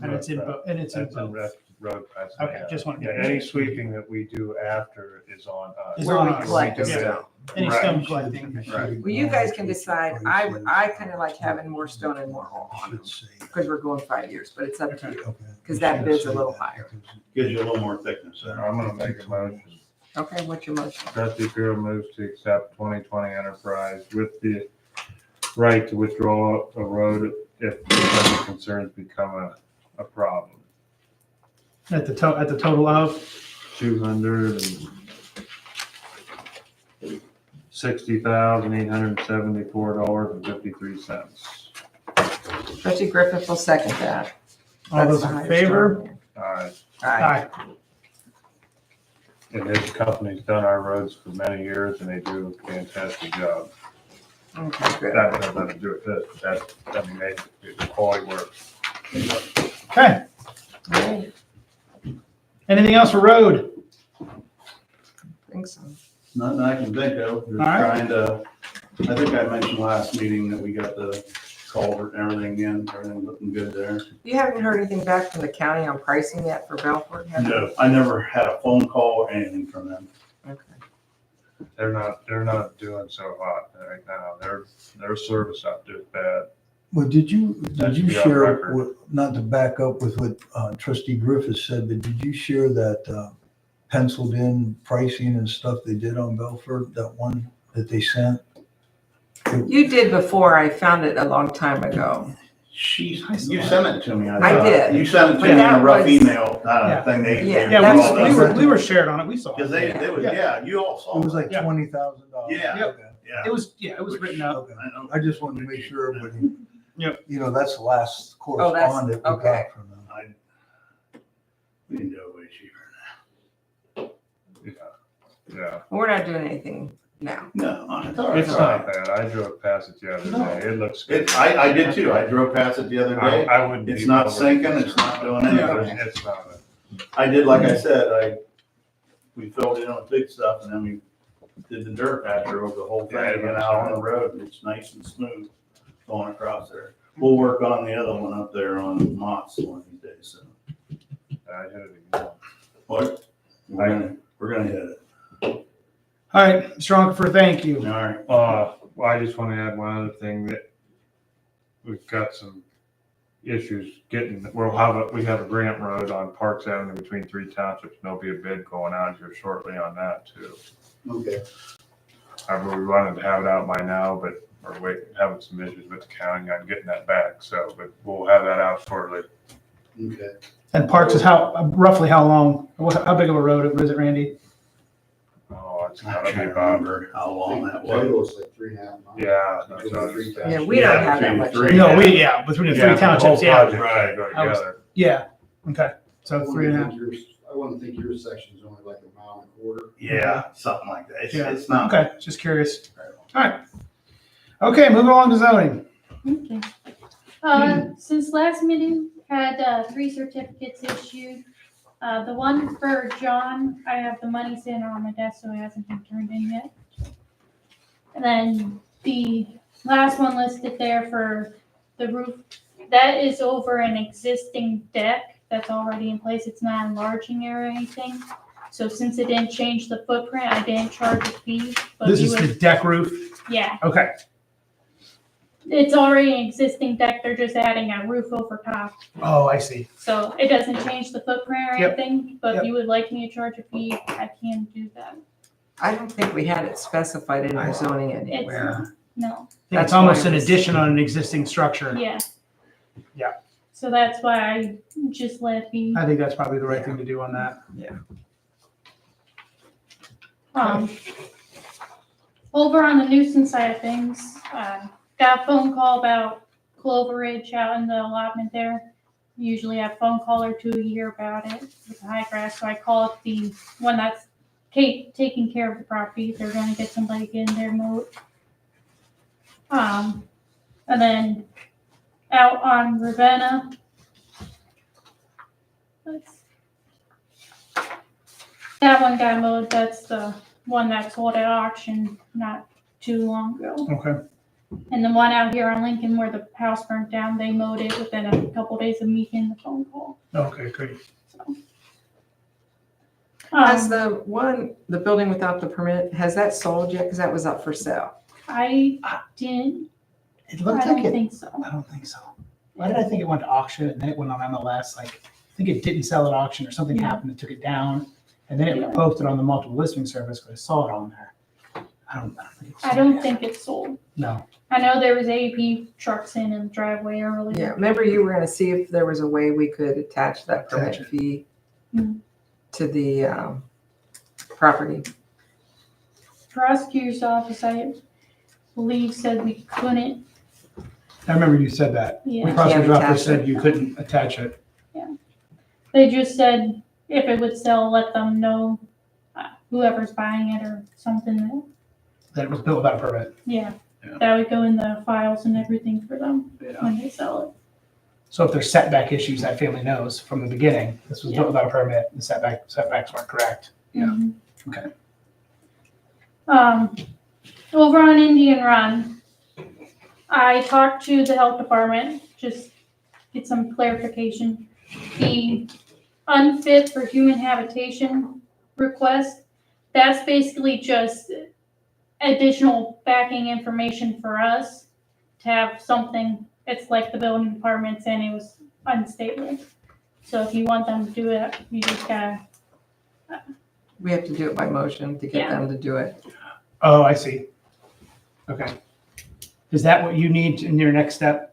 and it's in, and it's in That's in both. road price. Okay, just wanted to Yeah, get any sweeping that we do after is on us. Is Where on we us. collect the Yeah. stone. Any Right. stone collecting. Right. Well, you guys can decide. I kind of like having more stone and more oil on them Should say. because we're going 5 years, but it's up to Okay. you. Okay. 'Cause that Should bid's say a little that higher. because Gives you a little more thickness So there. I'm gonna make a motion. Okay, what's your motion? Trustee Farrell moves to accept 2020 Enterprise with the right to withdraw a road if the concerns become a problem. At the total of, $260,874.53. Trustee Griffith will second that. all That's those the in highest favor? one. Aye. Aye. And his company's done our roads for many years and they do a fantastic job. Okay, good. That has nothing to do with this, it's quality work. Okay. All right, Anything else for road? I think so. Nothing I can think of. Just All right. trying to, I think I mentioned last meeting that we got the culvert and everything in, everything looking good there. You haven't heard anything back from the county on pricing yet for Belfort, have you? No, I never had a phone call or anything from them. Okay. They're not doing so hot right now. Their service up there is bad. Well, did you That should be on share, record. not to back up with what Trustee Griffith said, but did you share that penciled in pricing and stuff they did on Belfort, that one that they sent? You did before. I found it a long time ago. You sent it to me. I thought. did. You sent it to But me in that a rough was- email Yeah. thing. They Yeah, Yeah, that's- we were shared on it. We saw Because it. they was, Yeah. yeah, you all saw It was like Yeah. $20,000. Yeah. Yep. Yeah. It was written up. Okay. I know. I just wanted to make sure everybody, Yep. you know, that's the last Oh, that's- correspondent we okay. got from them. We can do it way cheaper Yeah, We're not doing anything now. now. No, it's all right. it's not bad. I drove past it the other No. day. It looks good. I did too. I drove past it the other day. I wouldn't. It's be not over- sinking, it's not doing anything. It's not. I did, like I said, we filled in on the big stuff and then we did the dirt patch over the whole thing, Yeah, it and looks out on good. the road, it's nice and smooth going across there. We'll work on the other one up there on Mott's one of these days, so. I hit it again. What? We're gonna hit it. All right, Mr. Onker, thank you. All right. Well, I just want to add one other thing that we've got some issues getting, we have a grant road on Parks Avenue between 3 townships. There'll be a bid going out here shortly on that too. Okay. However, we wanted to have it out by now, but we're having some issues with the county on getting that back. So, but we'll have that out shortly. Okay. And Parks is roughly how long? How big of a road is it, Randy? Oh, it's I gotta be can't about, remember how long that was. Total is like 3.5 miles. yeah. that's Between what the I was- three Yeah, townships. we don't Yeah, have that between much. the three. No, between the Yeah, three the whole townships, yeah. project's gotta go I was- together. Yeah, okay, I so wouldn't 3.5. think I wouldn't think your section's only like 1.25 miles. Yeah, something like that. Yeah. It's not. Okay, just curious. All right. Okay, moving along to zoning. Okay. Since last meeting, had 3 certificates issued. The one for John, I have the money sitting on my desk, so it hasn't been turned in yet. And then the last one listed there for the roof, that is over an existing deck that's already in place. It's not enlarging it or anything. So since it didn't change the footprint, I didn't charge a fee. But This you is would- the deck roof. Yeah, Okay, it's already an existing deck. They're just adding a roof over top. oh, I see. So it doesn't change the footprint or Yep. anything, but Yep. if you would like me to charge a fee, I can do that. I don't think we had it specified in our zoning anywhere. No, I think That's it's almost why an it was- addition on an existing structure. yeah. Yeah. So that's why I just let it be. I think that's probably the right thing to do on that. Over on the nuisance side of things, got a phone call about Clover Ridge out in the allotment there. usually a phone call or two a year about it with the high grass. So I called the one that's taking care of the property. They're going to get somebody in there mowed. And then out on Ravenna, that one got mowed. That's the one that sold at auction not too long ago. Okay. And the one out here on Lincoln where the house burnt down, they mowed it within a couple days of me getting the phone call. Okay, great. So, Has the building without the permit, has that sold yet? Because that was up for sale. I didn't. It I looked don't like it. think so. I don't think so. Why did I think it went to auction and then it went on MLS? Like, I think it didn't sell at auction or something Yeah. happened that took it down. And then it Yeah. was posted on the multiple listing service, but I saw it on there. I don't think it's I sold don't yet. think it's sold. No. I know there was AP trucks in the driveway earlier. Yeah, remember you were gonna see if there was a way we could attach that permit Attach it. fee Mhm. to the property. Prosecutor's office, I believe, said we couldn't. I remember you said that. Yeah. The prosecutor's Can't office attach said you couldn't attach it. They just said if it would sell, let them know whoever's buying it or something. That it was built without a permit. Yeah, Yeah. that would go in the files and everything for them Yeah. when they sell it. So if there's setback issues, that family knows from the beginning, this was built without a permit, the setbacks weren't correct. Yeah. Mhm. Okay. Over on Indian Run, I talked to the health department, just get some clarification. The unfit for human habitation request, that's basically just additional backing information for us to have something. It's like the building department saying it was unstable. So if you want them to do it, you just gotta, We have to do it by motion to get Yeah. them to do it. Oh, I see. Okay. Is that what you need in your next step?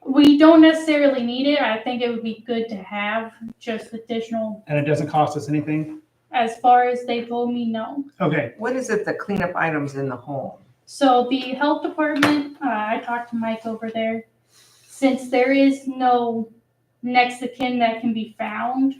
we don't necessarily need it. I think it would be good to have just additional, And it doesn't cost us anything? as far as they told me, no. Okay. What is it, the cleanup items in the home? So the health department, I talked to Mike over there. Since there is no next of kin that can be found,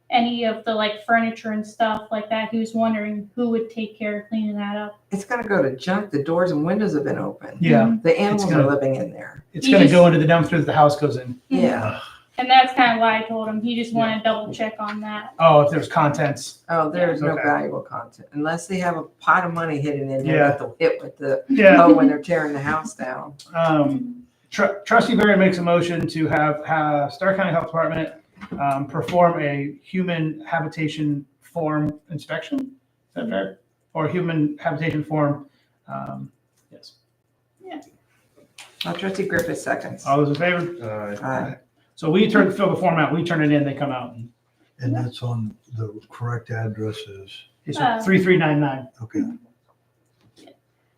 any of the like furniture and stuff like that, he was wondering who would take care of cleaning that up. It's gonna go to junk. The doors and windows have been open. Yeah. The animals gonna- are living in there. It's You gonna just- go into the dumpster that the house goes in. Yeah. And that's kind of why I told him. He just wanted to double check on that. Oh, if there's contents. Oh, there's no Okay. valuable content unless they have a pot of money hidden in there Yeah. that they'll hit with the Yeah. hoe when they're tearing the house down. Trustee Barry makes a motion to have Stark County Health Department perform a human habitation form inspection. Is that fair? Or human habitation form, yes. Trustee Griffith seconds. All those in favor? Aye. So we fill the form out, we turn it in, they come out. And And that's on the correct addresses. it's Uh, 3399. Okay.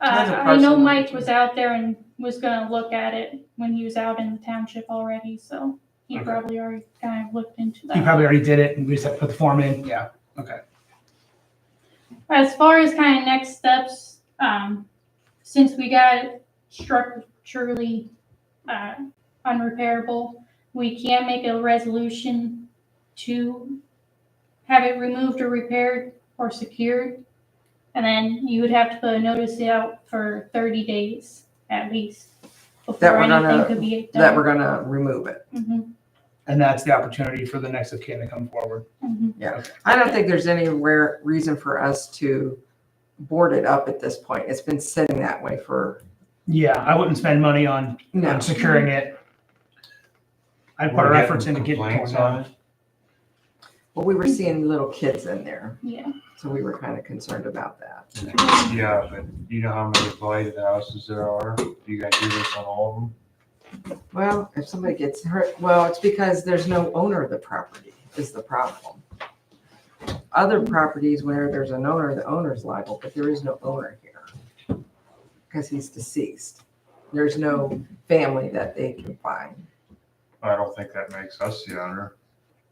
That's a I parcel know number Mike too. was out there and was gonna look at it when he was out in the township already, so he Okay. probably already kind of looked into You that. probably already did it and we just have to put the form in, yeah, okay. As far as kind of next steps, since we got it structurally unrepairable, we can make a resolution to have it removed or repaired or secured. And then you would have to put a notice out for 30 days at least That before we're gonna- anything could be done. That we're gonna remove it. Mhm, And that's the opportunity for the next of kin to come forward. mhm. I don't think there's any reason for us to board it up at this point. It's been sitting that way for, Yeah, I wouldn't spend money on no. securing it. I'd put our efforts into getting it torn down. Well, we were seeing little kids in there, Yeah. so we were kind of concerned about that. Yeah, but you know how many blighted houses there are? You gotta do this on all of them? Well, if somebody gets hurt, well, it's because there's no owner of the property is the problem. Other properties where there's an owner, the owner's liable, but there is no owner here because he's deceased. There's no family that they can find. I don't think that makes us the owner.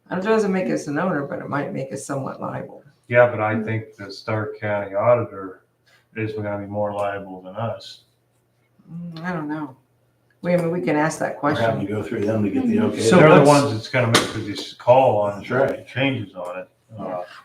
And it doesn't make us an owner, but it might make us somewhat liable. Yeah, but I think the Stark County auditor is gonna be more liable than us. I don't know. We, I mean, we can ask that We're having question. to go through them to get the okay. So They're the what's- ones that's gonna make the call on That's right. changes on it.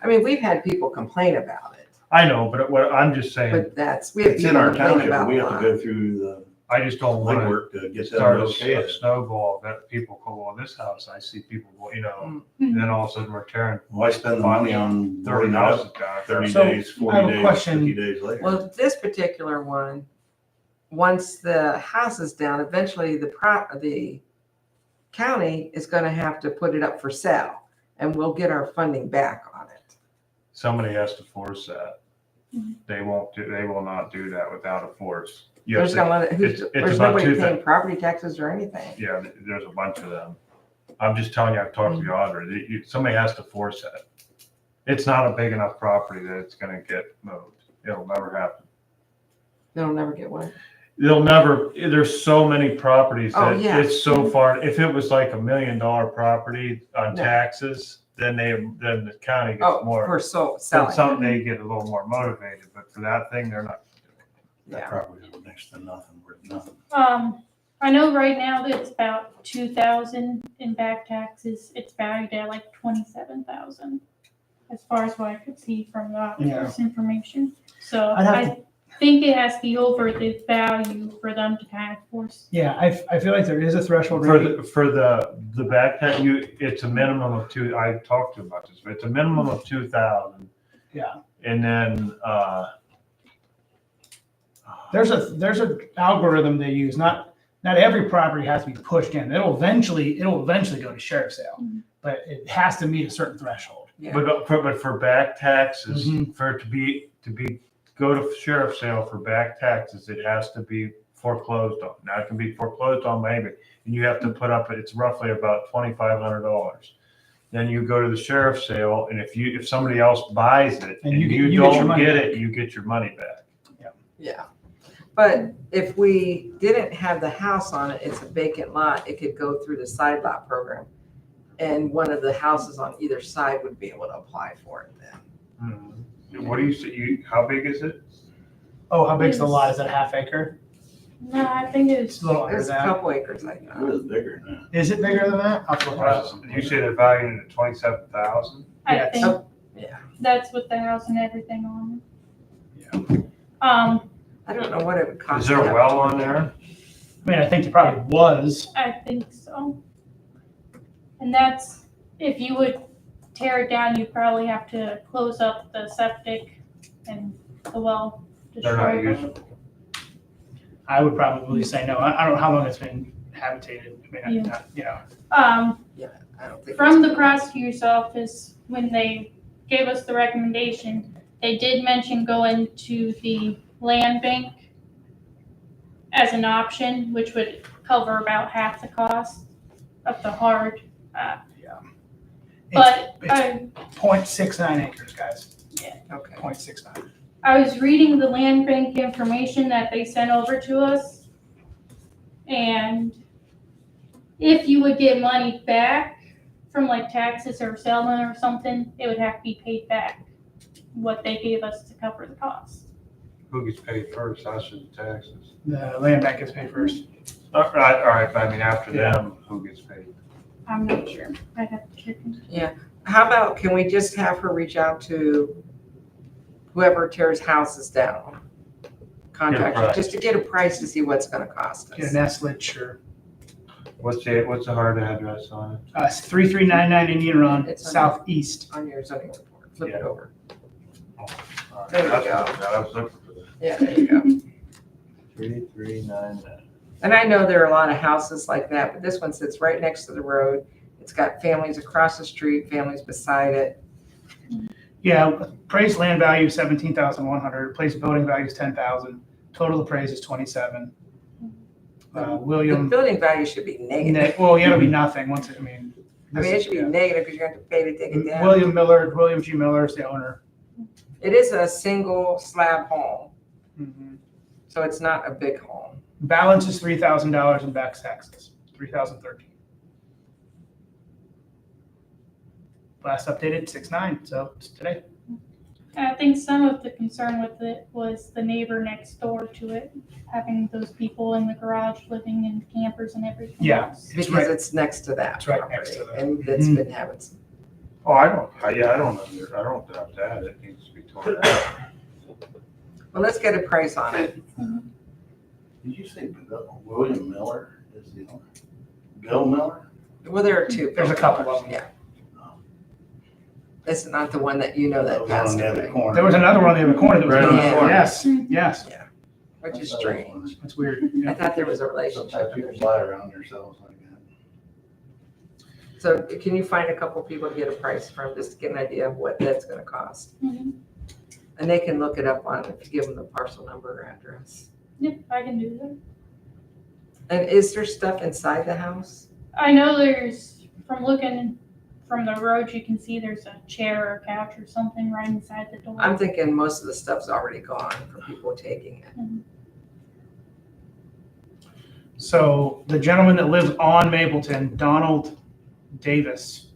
I mean, we've had people complain about it, I know, but what I'm just saying, but we have It's in people our complain township, about we a have to lot. go through the I just don't want to legwork to get them start to a okay it. snowball that people go, well, this house, I see people go, you know, Mm. and then all of a sudden we're tearing Why spend the money on 30 boarding it houses up down. 30 So, days, I 40 have a days, question. 50 days later? Well, this particular one, once the house is down, eventually the county is gonna have to put it up for sale, and we'll get our funding back on it. Somebody has to force that. Mhm. They will not do that without a force. You have There's gonna let it, it's there's about nobody two paying property taxes or anything. Yeah, there's a bunch of them. I'm just telling you, I've talked to the auditor. Somebody has to force that. It's not a big enough property that it's gonna get moved. It'll never happen. They'll never get one. They'll never, there's so many properties Oh, that yeah. it's so far, if it was like $1 million property on No. taxes, then the county gets Oh, more. for Then selling. some, they get a little more motivated, but for that thing, they're not. That Yeah. property is next to nothing, worth nothing. I know right now that it's about 2,000 in back taxes. It's valued at like 27,000, as far as what I could see from the auditor's information. So I'd have I think it has to be over the value for them to kind of force. Yeah, I feel like there is a threshold For rate. the back tax, it's a minimum of two, I talked to him about this, but it's a minimum of 2,000. Yeah. And then, There's a algorithm they use. Not every property has to be pushed in. It'll eventually go to sheriff's sale, Mhm. but it has to meet a certain threshold. Yeah. but for back taxes, Mhm. for it to go to sheriff's sale for back taxes, it has to be foreclosed on. Now, it can be foreclosed on maybe, and you have to put up, it's roughly about $2,500. Then you go to the sheriff's sale, and if somebody else buys it And and you get you your don't money get back. it, you get your money back. Yeah. But if we didn't have the house on it, it's a vacant lot, it could go through the side lot program. And one of the houses on either side would be able to apply for it then. What do you say, how big is it? Oh, how big's the lot? Is it a half acre? No, I think It's it's, a little under There's a that. couple acres like It that. is bigger than Is it bigger than that? I'll have to look it up. You say they're valued at 27,000? I Yeah, think Oh, yeah. that's with the house and everything on Yeah. it. I don't know what it would cost. Is there to a have- well on there? I mean, I think it probably was. I think so. And that's, if you would tear it down, you'd probably have to close up the septic and the well. They're not destroy it. usable. I would probably say no. I don't know how long it's been habitated. I mean, Yeah. I don't think. From it's- the prosecutor's office, when they gave us the recommendation, they did mention going to the land bank as an option, which would cover about half the cost of the hard. But It's 0.69 acres, guys. Okay. 0.69. I was reading the land bank information that they sent over to us. And if you would get money back from like taxes or settlement or something, it would have to be paid back what they gave us to cover the cost. Who gets paid first, us or the taxes? The land bank is paid first. All right, but I mean, after Yeah. them, who gets paid? I'm not sure. I'd have to check into it. How about, can we just have her reach out to whoever tears houses down? Contractor, price. just to get a price to see what's gonna cost Get us. an estimate, sure. What's the hard address on it? It's 3399 Indian Run, It's on- southeast. On your zoning report, flip it Yeah. over. All right, There you that's go. what I was looking for. Yeah, there you go. 3399. And I know there are a lot of houses like that, but this one sits right next to the road. It's got families across the street, families beside it. Yeah, appraised land value is 17,100. Appraised building value is 10,000. Total appraised is 27. The William, building value should be negative. well, yeah, it'll be nothing once it, I mean. I mean, it should be yeah. negative because you're going to have to pay to take it down. William G. Miller is the owner. It is a single slab home, Mhm. so it's not a big home. Balance is $3,000 in back taxes, 3,013. Last updated 6/9, so it's today. I think some of the concern with it was the neighbor next door to it, having those people in the garage living in campers and everything Yeah. else. It's Because right- it's next to that it's right next property, to the- and that's Mhm. been having some. Oh, I don't doubt that. It needs to be torn down. Well, let's get a price on it. Did you say William Miller is the owner? Bill Miller? Well, there are two. There's a couple of them. Yeah. It's not the one that you know that was on passed the other away, corner. There was another one on the other corner that was Right going on the on. corner. Yes, yes. which is strange. That's weird. I Yeah. thought there was a Sometimes relationship. people lie around themselves like that. So can you find a couple people to get a price from, just to get an idea of what that's gonna cost? Mhm. And they can look it up on, if you give them the parcel number or address. Yep, I can do that. And is there stuff inside the house? I know from looking from the road, you can see there's a chair or couch or something right inside the door. I'm thinking most of the stuff's already gone from people taking it. So the gentleman that lives on Mapleton, Donald Davis,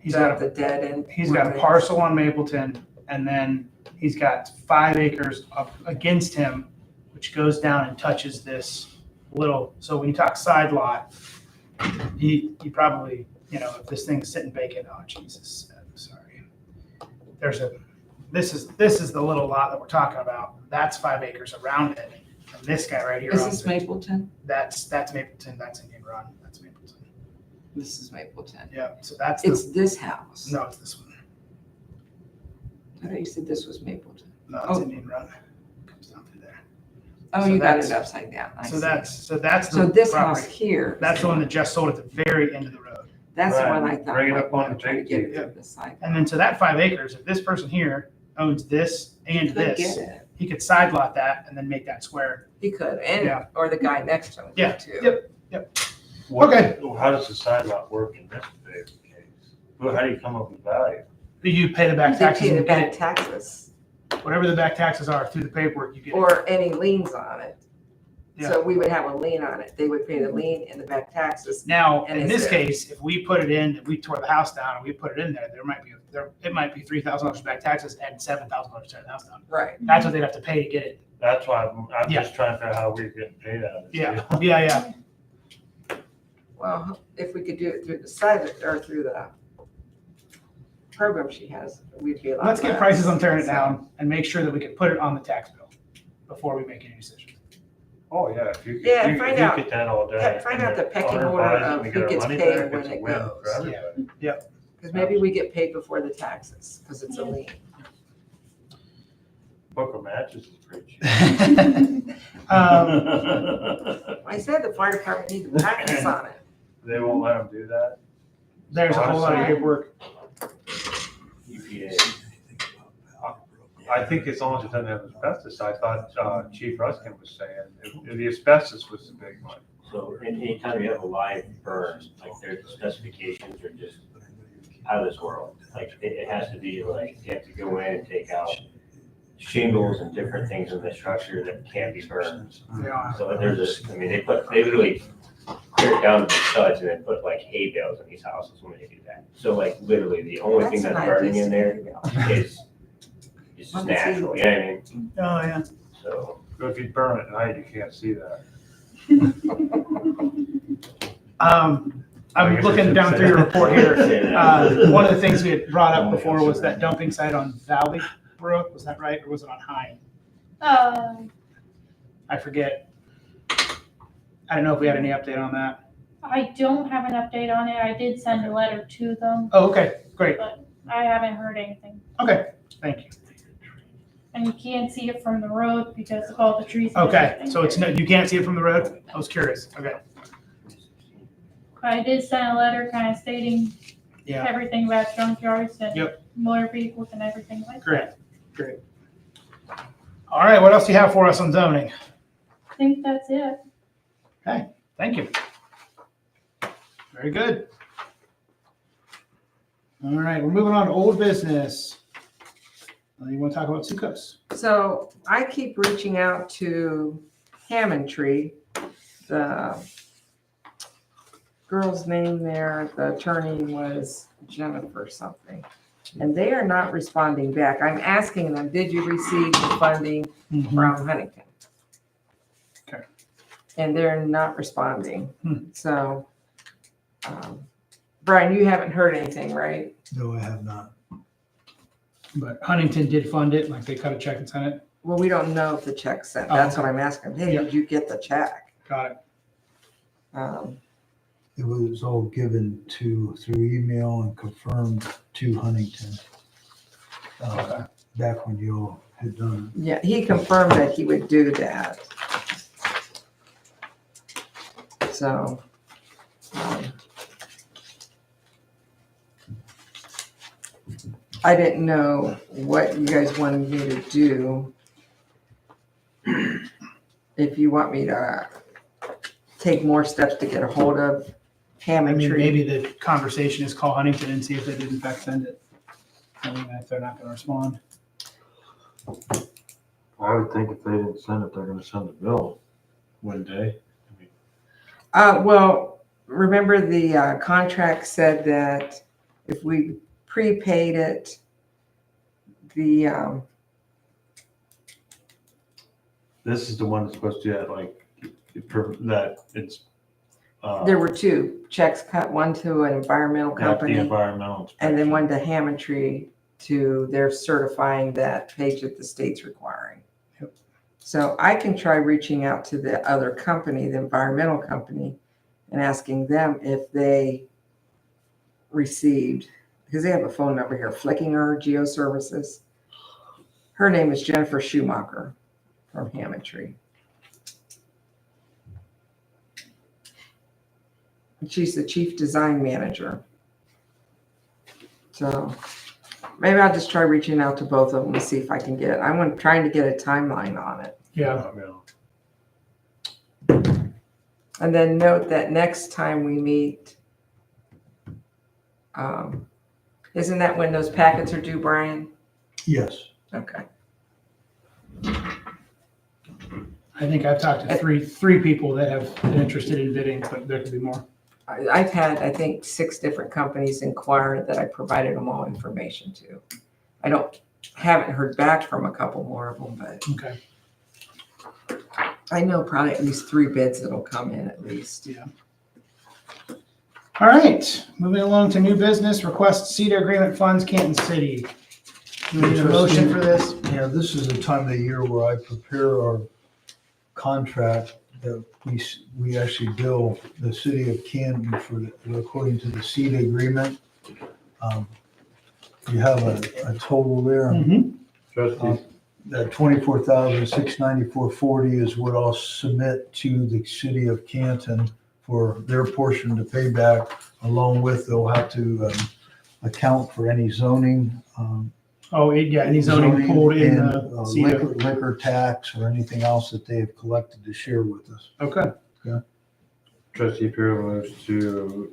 he's got The dead end. he's got a parcel on Mapleton, and then he's got 5 acres up against him, which goes down and touches this little. So when you talk side lot, he probably, if this thing's sitting vacant, oh Jesus, I'm sorry. This is the little lot that we're talking about. That's 5 acres around it. And this guy right here Is owns this it. Mapleton? That's Mapleton. That's Indian Run. That's Mapleton. This is Mapleton. Yeah. So that's It's this house. no, it's this one. I thought you said this was Mapleton. No, it's Oh. Indian Run. Comes down through there. Oh, So you got that's- it upside down. I So see. that's the So this property. house here. That's the one that just sold at the very end of the road. That's the Right. one I thought. Bring it might up on wanna the try to big get it TV. through the side. And then so that 5 acres, if this person here owns this and Could this, get it. he could side lot that and then make that square. He could, and, Yeah. or the guy next to him Yeah. could too. Yep. Okay. How does the side lot work in this case? Well, how do you come up with value? You pay the back They taxes pay the and get back it, taxes, whatever the back taxes are through the paperwork, you get it. or any liens on it. Yeah. So we would have a lien on it. They would pay the lien and the back taxes. Now, And in is this there- case, if we put it in, we tore the house down and we put it in there, it might be $3,000 back taxes and $7,000 to tear the house down. Right. That's what they'd have to pay to get it. That's why I'm Yeah. just trying to figure out how we're getting paid out of this. Yeah, deal. yeah. Well, if we could do it through the side, or through the program she has, we'd be a lot Let's get less. prices on tearing it down and make sure that we can put it on the tax bill before we make any decisions. Oh, yeah, if you, Yeah, if find you out- get that all done. yeah, find out the pecking owner order buys it of and they who get our gets money paid back, when it's a it win goes. for everybody. Because maybe we get paid before the taxes, because it's a lien. Book of matches is pretty cheap. I said the fire department needs to practice on it. They won't let them do that? There's a whole lot of paperwork. I think as long as it doesn't have asbestos, I thought Chief Ruskin was saying, the asbestos was the big one. So anytime you have a live burn, like their specifications are just out of this world. Like it has to be like, you have to go in and take out shingles and different things in the structure that can't be burned. Yeah. So there's they literally clear it down to the studs and then put like hay bales in these houses when they do that. So like literally the only thing That's that's an burning idea. in there is just natural, you know what I mean? Oh, yeah. So. But if you burn at night, you can't see that. I'm looking down through your report here. One of the things we had brought up before was that dumping site on Valley Brook. Was that right? Or was it on Hine? I forget. I don't know if we had any update on that. I don't have an update on it. I did send a letter to them, Oh, okay, great. but I haven't heard anything. Okay, thank you. And you can't see it from the road because of all the trees. and Okay, everything. so it's no, you can't see it from the road? I was curious. Okay, I did send a letter kind of stating yeah, everything about junkyards and Yep. motor vehicles and everything like great, that. great. All right, what else do you have for us on zoning? I think that's it. Thank you. Very good. All right, we're moving on to old business. You want to talk about Sucos? So I keep reaching out to Hammond Tree, the girl's name there, the attorney was Jennifer something. and they are not responding back. I'm asking them, did you receive the funding Mhm. from Huntington? Okay. And they're not responding. Hmm. So, Brian, you haven't heard anything, right? No, I have not. But Huntington did fund it, like they cut a check and sent it. Well, we don't know if the check's sent. Oh, That's okay. what I'm asking. Hey, Yeah. did you get the check? Got it. It was all given through email and confirmed to Huntington. Back when you all had done Yeah, he confirmed that he would do that. So, I didn't know what you guys wanted me to do. If you want me to take more steps to get a hold of I mean, Hammond Tree. maybe the conversation is call Huntington and see if they did in fact send it. I mean, if they're not gonna respond. I would think if they didn't send it, they're gonna send a bill, wouldn't they? Well, remember the contract said that if we prepaid it, the, This is the one that's supposed to have like, that it's. there were two checks cut, one to an environmental The company environmental. and then inspection. one to Hammond Tree to their certifying that page that the state's requiring. Yep. So I can try reaching out to the other company, the environmental company, and asking them if they received, because they have a phone number here, Flickinger Geoservices. Her name is Jennifer Schumacher from Hammond Tree. And she's the chief design manager. So maybe I'll just try reaching out to both of them and see if I can get it. I'm trying to get a timeline on it. Yeah. And then note that next time we meet, isn't that when those packets are due, Brian? Yes. Okay. I think I've talked to three people that have been interested in bidding, but there could be more. I've had, I think, 6 different companies inquire that I provided them all information to. Haven't heard back from a couple more of them, but Okay. I know probably at least 3 bids that'll come in at least. Yeah. All right, moving along to new business, request CETA agreement funds, Canton City. Do we need a motion for this? Yeah, this is the time of the year where I prepare our contract that we actually bill the city of Canton for, according to the CETA agreement. You have a total there. Mhm. Trustees, That 24,694.40 is what I'll submit to the city of Canton for their portion to pay back. Along with, they'll have to account for any zoning. Oh, yeah, any zoning pulled in and, the CETA. liquor tax or anything else that they have collected to share with us. Okay, trustee Puro moves to,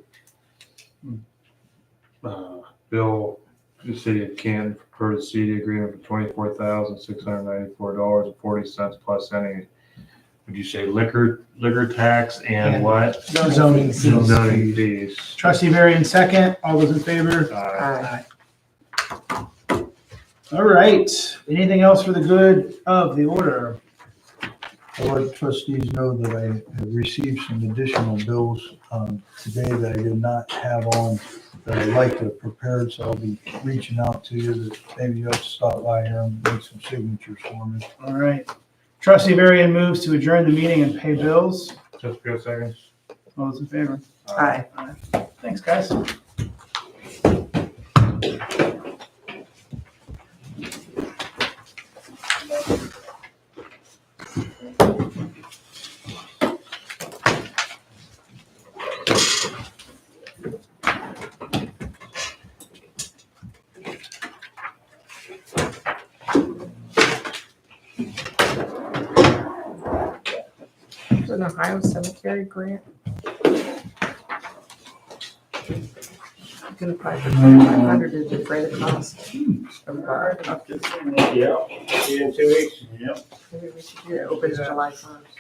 bill the city of Canton for the CD agreement for $24,694.40 plus any, would you say liquor tax and And what? zoning fees. Zoning fees. Trustee Varian second, all those in favor? Aye. All right, anything else for the good of the order? I'll let trustees know that I have received some additional bills today that I did not have on that I'd like to have prepared, so I'll be reaching out to you that maybe you'll have to stop by here and make some signatures for me. All right. Trustee Varian moves to adjourn the meeting and pay bills. Just a seconds. All those in favor? Aye. Thanks, guys. It's an Ohio Cemetery grant. You can apply for 2,500 to defray the cost of our upkeep. Yeah, see you in 2 weeks. Yep. Maybe we should do it. Opens July 1st.